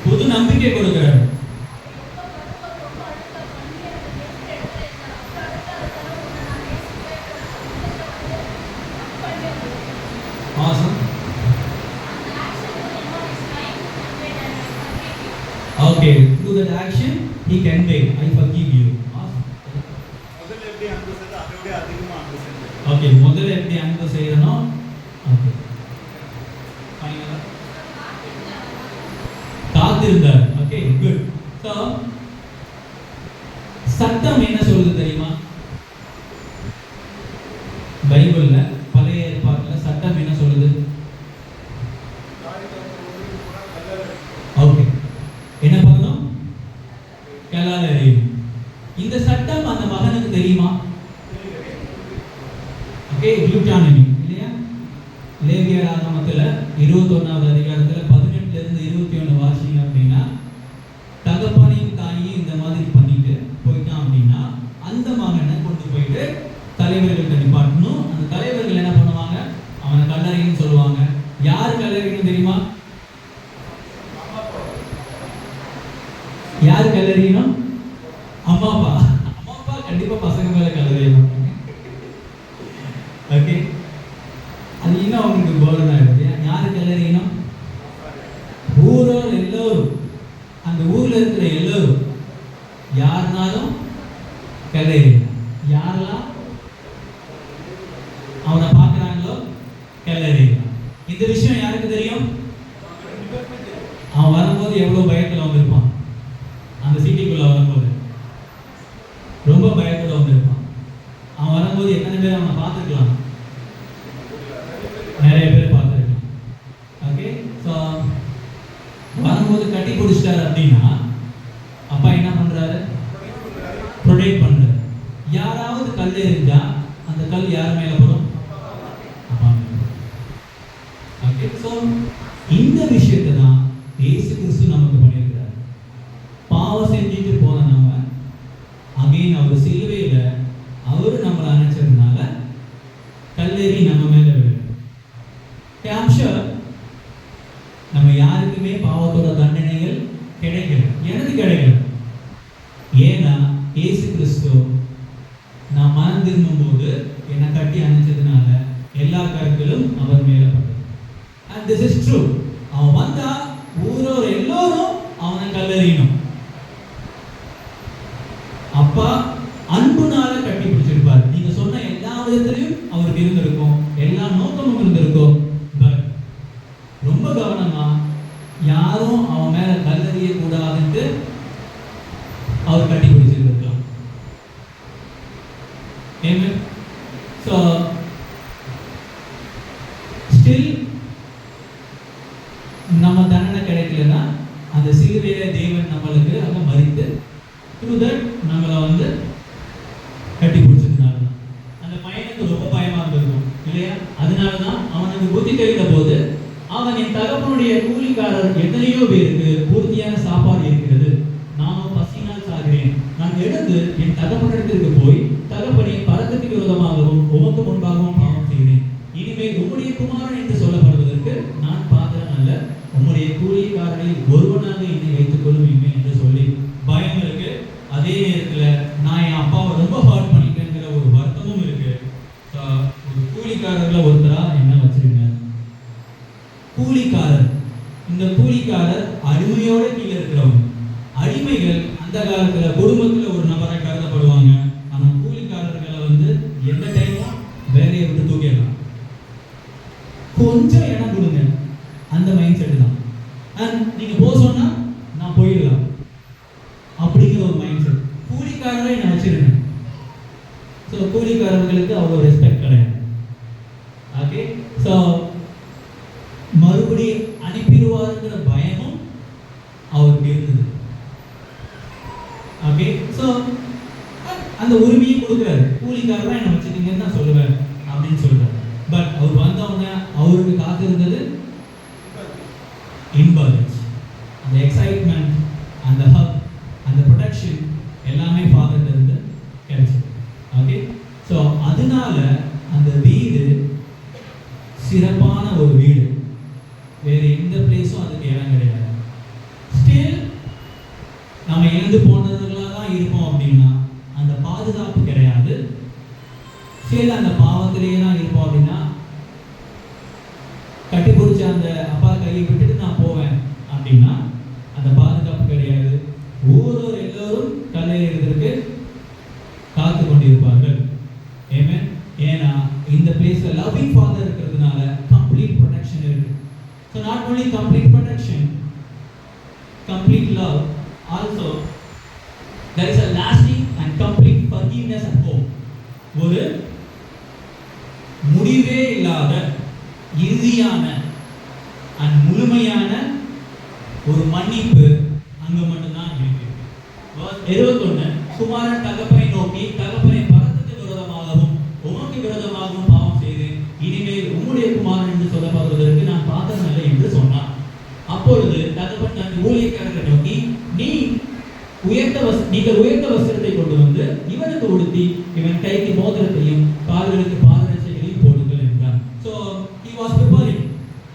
Speaker 1: புது நம்பிக்கை கொடுக்கிறாரு. Okay, through that action he conveyed, I forgive you.
Speaker 2: முதல்ல எப்படி அன்பு செய்தோ அதை விட அதிகமா அன்பு செய்தார்.
Speaker 1: Okay, முதல்ல எப்படி அன்பு செய்யறனோ. Okay, ஃபைனலா காத்திருந்தார். Okay, good. So சட்டம் என்ன சொல்லுது தெரியுமா? பைபிள்ல பழைய ஏற்பாட்டுல சட்டம் என்ன சொல்லுது? ஓகே, என்ன பண்ணணும்? கல்லால எறியணும். இந்த சட்டம் அந்த மகனுக்கு தெரியுமா? ஓகே, டியூட்டானமி இல்லையா, லேவியர் ஆகமத்துல 21வது அதிகாரத்துல 18ல இருந்து 21 வாசிங்க அப்படின்னா, தகப்பனையும் தாயையும் இந்த மாதிரி பண்ணிட்டு போயிட்டான் அப்படின்னா அந்த மகனை கொண்டு போயிட்டு தலைவர்கள்ட்ட நிப்பாட்டணும். அந்த தலைவர்கள் என்ன பண்ணுவாங்க? அவனை கல்லறைன்னு சொல்லுவாங்க. யார் கல்லறைன்னு தெரியுமா? யார் கல்லறியணும்? அம்மா அப்பா. அம்மா அப்பா கண்டிப்பா பசங்க மேல கல்லறியணும். ஓகே, அது இன்னும் அவங்களுக்கு கோலனா இருக்கு. யாரு கல்லறியணும்? ஊரோர் எல்லோரும், அந்த ஊர்ல இருக்கிற எல்லோரும் யாருனாலும் கல்லறியணும். யாரெல்லாம் அவனை பார்க்கறாங்களோ கல்லறியணும். இந்த விஷயம் யாருக்கு தெரியும்? அவன் வரும்போது எவ்வளவு பயத்துல வந்திருப்பான், அந்த சிட்டிக்குள்ள வரும்போது ரொம்ப பயத்தோட வந்திருப்பான். அவன் வரும்போது எத்தனை பேர் அவனை பார்த்துருக்கலாம்? நிறைய பேர் பார்த்துருக்கலாம். ஓகே, ஸோ வரும்போது கட்டி பிடிச்சிட்டாரு அப்படின்னா அப்பா என்ன பண்றாரு? ப்ரொடெக்ட் பண்றாரு. யாராவது கல் எறிஞ்சா அந்த கல் யார் மேல படும்? அப்பா மேல. ஓகே, ஸோ இந்த விஷயத்தை தான் இயேசு கிறிஸ்து நமக்கு பண்ணியிருக்கிறார். பாவம் செஞ்சுட்டு போன நம்ம அகைன் அவர் சிலுவையில அவரு நம்மளை அணைச்சதுனால கல்லெறி நம்ம மேல விழுது. நம்ம யாருக்குமே பாவத்தோட தண்டனைகள் கிடைக்கல, எனக்கு கிடைக்கல. ஏன்னா இயேசு கிறிஸ்து நான் மனம் திரும்பும் போது என்னை கட்டி அணைச்சதுனால எல்லா கற்களும் அவர் மேல பட்டது. And this is true. அவன் வந்தா ஊரோர் எல்லோரும் அவனை கல்லெறியணும். அப்பா அன்புனால கட்டி பிடிச்சிருப்பார். நீங்க சொன்ன எல்லா விதத்திலையும் அவருக்கு இருந்திருக்கும், எல்லா நோக்கமும் இருந்திருக்கும். பட் ரொம்ப கவனமா யாரும் அவன் மேல கல்லெறிய கூடாதுன்னு அவர் கட்டி பிடிச்சிருந்திருக்கலாம். ஸோ ஸ்டில் நம்ம தண்டனை கிடைக்கலன்னா அந்த சிலுவையில தேவன் நம்மளுக்கு அங்கே மறித்து த்ரூ தட் நம்மளை வந்து கட்டி பிடிச்சதுனால தான். அந்த பையனுக்கு ரொம்ப பயமா இருந்திருக்கும் இல்லையா? அதனால தான் அவனுக்கு புத்தி தெரிந்த போது அவன் என் தகப்பனுடைய கூலிக்காரர் எத்தனையோ பேருக்கு பூர்த்தியான சாப்பாடு இருக்கிறது, நானும் பசியினால் சாகிறேன். நான் எழுந்து என் தகப்பனிடத்திற்கு போய் தகப்பனை பரத்துக்கு விரோதமாகவும் உமக்கு முன்பாகவும் பாவம் செய்கிறேன். இனிமேல் உம்முடைய குமாரன் என்று சொல்லப்படுவதற்கு நான் பாத்திரம் அல்ல, உம்முடைய கூலிக்காரரில் ஒருவனாக என்னை வைத்துக் கொள்ளுவீங்க என்று சொல்லி பயம் இருக்கு. அதே நேரத்தில் நான் என் அப்பாவை ரொம்ப ஹர்ட் பண்ணிட்டேங்கிற ஒரு வருத்தமும் இருக்கு. ஒரு கூலிக்காரர்ல ஒருத்தரா என்ன வச்சிருங்க. கூலிக்காரர், இந்த கூலிக்காரர் அடிமையோட கீழே இருக்கிறவங்க. அடிமைகள் அந்த காலத்துல குடும்பத்துல ஒரு நபரை கருதப்படுவாங்க. ஆனா கூலிக்காரர்களை வந்து எந்த டைமும் வேலையை விட்டு தூக்கிடலாம், கொஞ்சம் இடம் கொடுங்க, அந்த மைண்ட் செட் தான். அண்ட் நீங்க போக சொன்னா நான் போயிடலாம் அப்படிங்கிற ஒரு மைண்ட் செட். கூலிக்காரரை நான் வச்சிருக்கேன். ஸோ கூலிக்காரர்களுக்கு அவ்வளோ ரெஸ்பெக்ட் கிடையாது. ஓகே, ஸோ மறுபடியும் அனுப்பிடுவாருங்கிற பயமும் அவருக்கு இருந்தது. ஓகே, ஸோ அந்த உரிமையை கொடுக்குறாரு. கூலிக்காரராக என்ன வச்சுக்கீங்கன்னு நான் சொல்லுவேன் அப்படின்னு சொல்றாரு. பட் அவர் வந்தவங்க அவருக்கு காத்திருந்தது இன்பாலன்ஸ், அந்த எக்ஸைட்மெண்ட், அந்த ஹப், அந்த ப்ரொடக்ஷன் எல்லாமே ஃபாதர்ல இருந்து கிடைச்சது. ஓகே, ஸோ அதனால அந்த வீடு சிறப்பான ஒரு வீடு. வேற எந்த பிளேஸும் அதுக்கு இடம் கிடையாது. ஸ்டில் நம்ம இழந்து போனதுகளாக தான் இருப்போம் அப்படின்னா அந்த பாதுகாப்பு கிடையாது. ஸ்டில் அந்த பாவத்திலேயே தான் இருப்போம் அப்படின்னா கட்டி பிடிச்ச அந்த அப்பா கையை விட்டுட்டு நான் போவேன் அப்படின்னா அந்த பாதுகாப்பு கிடையாது. ஒவ்வொரு எல்லோரும் கல்லறையிறதுக்கு காத்து கொண்டிருப்பார்கள். ஆமென். ஏன்னா இந்த பிளேஸ்ல லவ்விங் ஃபாதர் இருக்கிறதுனால கம்ப்ளீட் ப்ரொடெக்ஷன் இருக்கு. So not only complete protection, complete love, also there is a lasting and complete forgiveness at home. ஒரு முடிவே இல்லாத இறுதியான and முழுமையான ஒரு மன்னிப்பு அங்க மட்டும்தான் இருக்கு. 21 குமாரன் தகப்பனை நோக்கி, தகப்பனை பரத்துக்கு விரோதமாகவும் உமக்கு விரோதமாகவும் பாவம் செய்தேன், இனிமேல் உம்முடைய குமாரன் என்று சொல்லப்படுவதற்கு நான் பாத்திரம் இல்லை என்று சொன்னான். அப்பொழுது தகப்பன் தன் ஊழியக்காரரை நோக்கி, நீங்கள் உயர்ந்த வஸ்திரத்தை கொண்டு வந்து இவனுக்கு உடுத்தி இவன் கைக்கு மோதிரத்தையும் கால்களுக்கு பாதரட்சைகளையும் போடுங்கள் என்றார். So he was preparing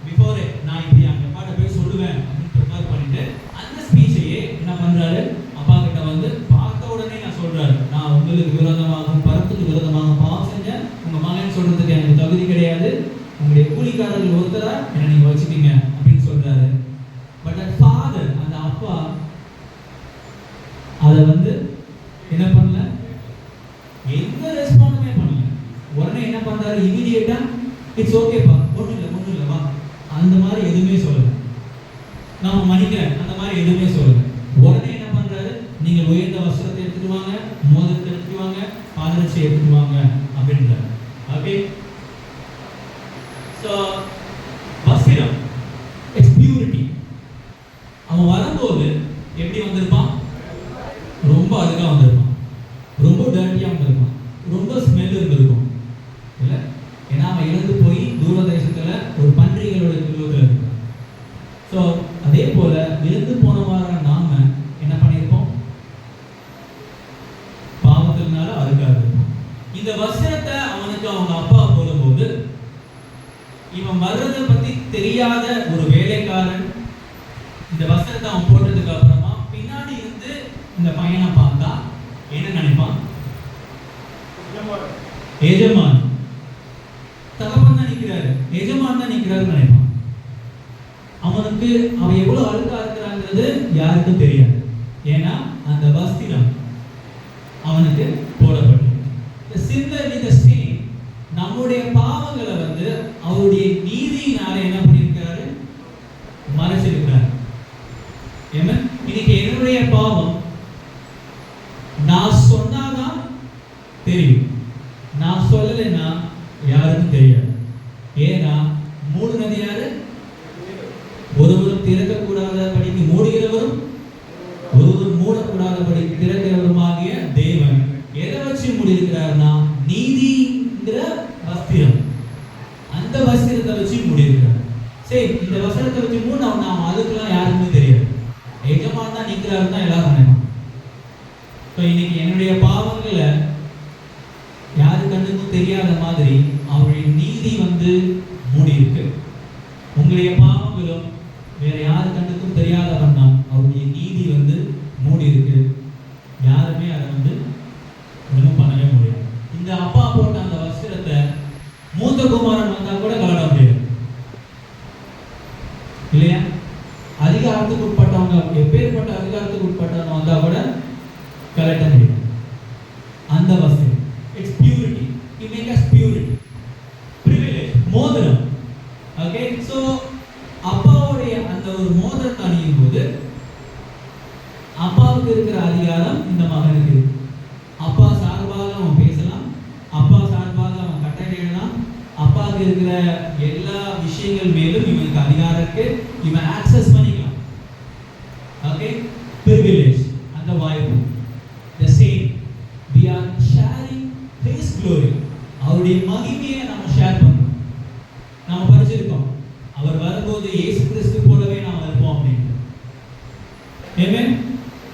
Speaker 1: before it. நான் இப்படி அங்கே பாட்ட போய் சொல்லுவேன் அப்படின்னு ப்ரிப்பேர் பண்ணிட்டு அந்த ஸ்பீச்சையே என்ன பண்றாரு, அப்பா கிட்ட வந்து பார்த்த உடனே நான் சொல்றாரு, நான் உங்களுக்கு விரோதமாகவும் பரத்துக்கு விரோதமாக பாவம் செஞ்சேன், உங்க மகன் சொல்றதுக்கு எனக்கு தகுதி கிடையாது, உங்களுடைய கூலிக்காரர்கள் ஒருத்தரா என்ன நீங்க வச்சுட்டீங்க அப்படின்னு சொல்றாரு. பட் அந்த ஃபாதர், அந்த அப்பா அதை வந்து என்ன பண்ணல, எந்த ரெஸ்பாண்டுமே பண்ணல. உடனே என்ன பண்றாரு, இமீடியட்டா இட்ஸ் ஓகேப்பா, ஒன்றும் இல்லை வா, அந்த மாதிரி எதுவுமே சொல்லல, நான் மன்னிக்கிறேன் அந்த மாதிரி எதுவுமே சொல்லல. உடனே என்ன பண்றாரு, நீங்கள் உயர்ந்த வஸ்திரத்தை எடுத்துட்டு வாங்க, மோதிரத்தை எடுத்துட்டு வாங்க, பாதரட்சை எடுத்துட்டு வாங்க அப்படின்றாரு. ஓகே, ஸோ வஸ்திரம் இட்ஸ் பியூரிட்டி. அவன் வரும்போது எப்படி வந்திருப்பான், ரொம்ப அழுகா வந்திருப்பான், ரொம்ப டர்ட்டியா வந்திருப்பான், ரொம்ப ஸ்மெல் இருந்திருக்கும் இல்லை? ஏன்னா அவன் இழந்து போய் தூர தேசத்துல ஒரு பன்றிகளோட குழுவில் இருக்கான். ஸோ அதே போல இழந்து போனவாறு நாம என்ன பண்ணியிருப்போம், பாவத்தினால அழுக்காது இருப்போம். இந்த வஸ்திரத்தை அவனுக்கு அவங்க அப்பா போடும்போது இவன் வர்றதை பத்தி தெரியாத ஒரு வேலைக்காரன் இந்த வஸ்திரத்தை அவன் போட்டதுக்கு அப்புறமா பின்னாடி இருந்து இந்த பையனை பார்த்தா என்ன நினைப்பான், எஜமான் தகப்பன் தான் நிற்கிறாரு, எஜமான் தான் நிற்கிறாருன்னு நினைப்பான். அவனுக்கு அவன் எவ்வளவு அழுக்கா இருக்கிறாங்கிறது யாருக்கும் தெரியாது. ஏன்னா அந்த வஸ்திரம் அவனுக்கு போடப்பட்டது. Similarly the same, நம்முடைய பாவங்களை வந்து அவருடைய நீதியினால என்ன பண்ணியிருக்காரு, மறைச்சிருக்கிறார். இன்னைக்கு என்னுடைய பாவம் நான் சொன்னாதான் தெரியும், நான் சொல்லலைன்னா மூடியிருக்கிறாருன்னா நீதிங்கிற வஸ்திரம், அந்த வஸ்திரத்தை வச்சு மூடியிருக்கிறார். சரி, இந்த வஸ்திரத்தை வச்சு நாம் அதுக்கெல்லாம் யாருக்குமே தெரியாது. எஜமான் தான் நிற்கிறாரு தான் எல்லாரும் நினைப்பாங்க. இப்போ இன்னைக்கு என்னுடைய பாவங்களை யாரு கண்ணுக்கும் தெரியாத மாதிரி அவருடைய நீதி மூடி இருக்கு. உங்களுடைய பாவங்களும் வேற யாரு கண்ணுக்கும் தெரியாத வண்ணம் அவருடைய நீதி மூடி இருக்கு. யாருமே அதை ஒன்றும் பண்ணவே முடியாது. இந்த அப்பா போட்ட அந்த வஸ்திரத்தை மூத்த குமாரன் வந்தா கூட கலட முடியாது இல்லையா? அதிகாரத்துக்கு உட்பட்டவங்க, எப்பேற்பட்ட அதிகாரத்துக்கு உட்பட்டவங்க வந்தா கூட கலட்ட முடியும். அந்த வஸ்திரம் it's purity. He make us purity. Privilege. மோதிரம். ஓகே, சோ அப்பாவுடைய அந்த ஒரு மோதிரத்தை அணியும் போது அப்பாவுக்கு இருக்கிற அதிகாரம் இந்த மகனுக்கு. அப்பா சார்பாக அவன் பேசலாம், அப்பா சார்பாக அவன் கட்டளையிடலாம், அப்பாவுக்கு இருக்கிற எல்லா விஷயங்கள் மேலும் இவனுக்கு அதிகாரம் இருக்கு, இவன் ஆக்சஸ் பண்ணிக்கலாம். ஓகே, privilege, அந்த வாய்ப்பு. The same, we are sharing His glory. அவருடைய மகிமையை நம்ம ஷேர் பண்றோம். நாம படிச்சிருக்கோம், அவர் வரும்போது இயேசு கிறிஸ்து போலவே நாம் இருப்போம் அப்படின்னு. ஆமென்.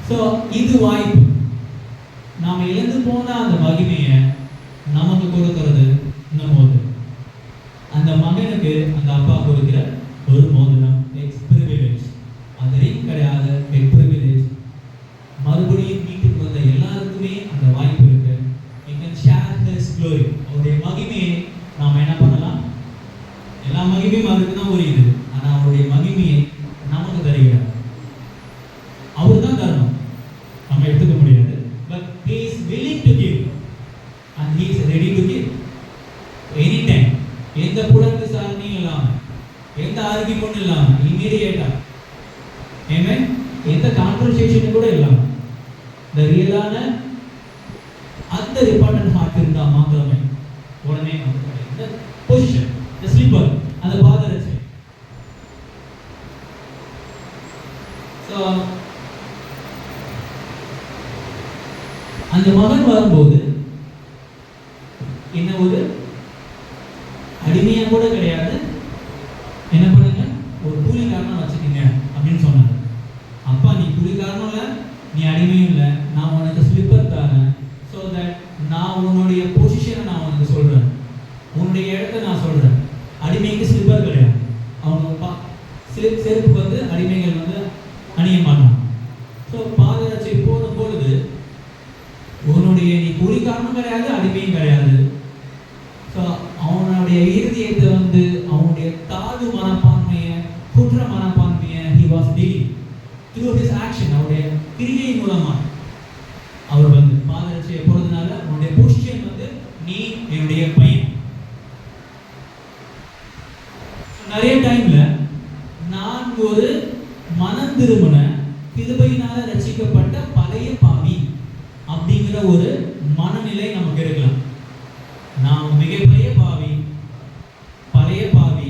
Speaker 1: சோ இது வாய்ப்பு. நாம இழந்து போன அந்த மகிமையை நமக்கு கொடுக்கிறது இந்த மோதிரம். அந்த மகனுக்கு அந்த அப்பா கொடுக்கிற ஒரு மோதிரம், எக்ஸ் பிரிவிலேஜ். அது ரிங் கிடையாது, எக்ஸ் பிரிவிலேஜ். மறுபடியும் வீட்டுக்கு வந்த எல்லாருக்குமே அந்த வாய்ப்பு இருக்கு. You can share His glory. அவருடைய மகிமையை நாம என்ன பண்ணலாம்? எல்லா மகிமையும் அவருக்கு தான் உரியது. ஆனா அவருடைய மகிமையை நமக்கு தருகிறார். அவர் தான் தரணும், நம்ம எடுத்துக்க முடியாது. But He is willing to give and He is ready to give anytime. எந்த புலத்து சாரணியும் இல்லாம, எந்த ஆர்கியூமெண்ட் இல்லாம, இமீடியேட்டா. ஆமென். எந்த கான்வர்சேஷன் கூட இல்லாம, இந்த ரியலான அந்த ரிப்போர்ட்டன்ட் ஹார்ட் இருந்தா மாத்திரமே உடனே நமக்கு இந்த பொசிஷன், இந்த ஸ்லிப்பர், அந்த பாதரட்சை. சோ அந்த மகன் வரும்போது என்ன ஒரு அடிமையா கூட கிடையாது. என்ன பண்ணுங்க, ஒரு கூலிக்காரனா வச்சுக்கீங்க அப்படின்னு சொன்னாங்க. அப்பா, நீ கூலிக்காரனும் இல்லை, நீ அடிமையும் இல்லை, நான் உனக்கு ஸ்லிப்பர் தரேன். ஸோ தட் நான் உன்னுடைய பொசிஷனை நான் உனக்கு சொல்றேன், உன்னுடைய இடத்த நான் சொல்றேன். அடிமைக்கு ஸ்லிப்பர் கிடையாது. அவங்க செருப்பு அடிமைகள் அணிய மாட்டாங்க. ஸோ பாதரட்சை போடும் பொழுது உன்னுடைய நீ கூலிக்காரனும் கிடையாது, அடிமையும் கிடையாது. ஸோ அவனுடைய இறுதியத்தை அவனுடைய தாழ்வு மனப்பான்மையை, குற்ற மனப்பான்மையை he was dealing through his action. அவருடைய கிரியை மூலமா அவர் பாதரட்சையை போடுறதுனால அவனுடைய பொசிஷன் நீ என்னுடைய பையன். நிறைய டைம்ல நான் ஒரு மனம் திரும்பின கிருபையினால ரட்சிக்கப்பட்ட பழைய பாவி அப்படிங்கிற ஒரு மனநிலை நமக்கு இருக்கலாம். நான் மிகப்பெரிய பாவி, பழைய பாவி,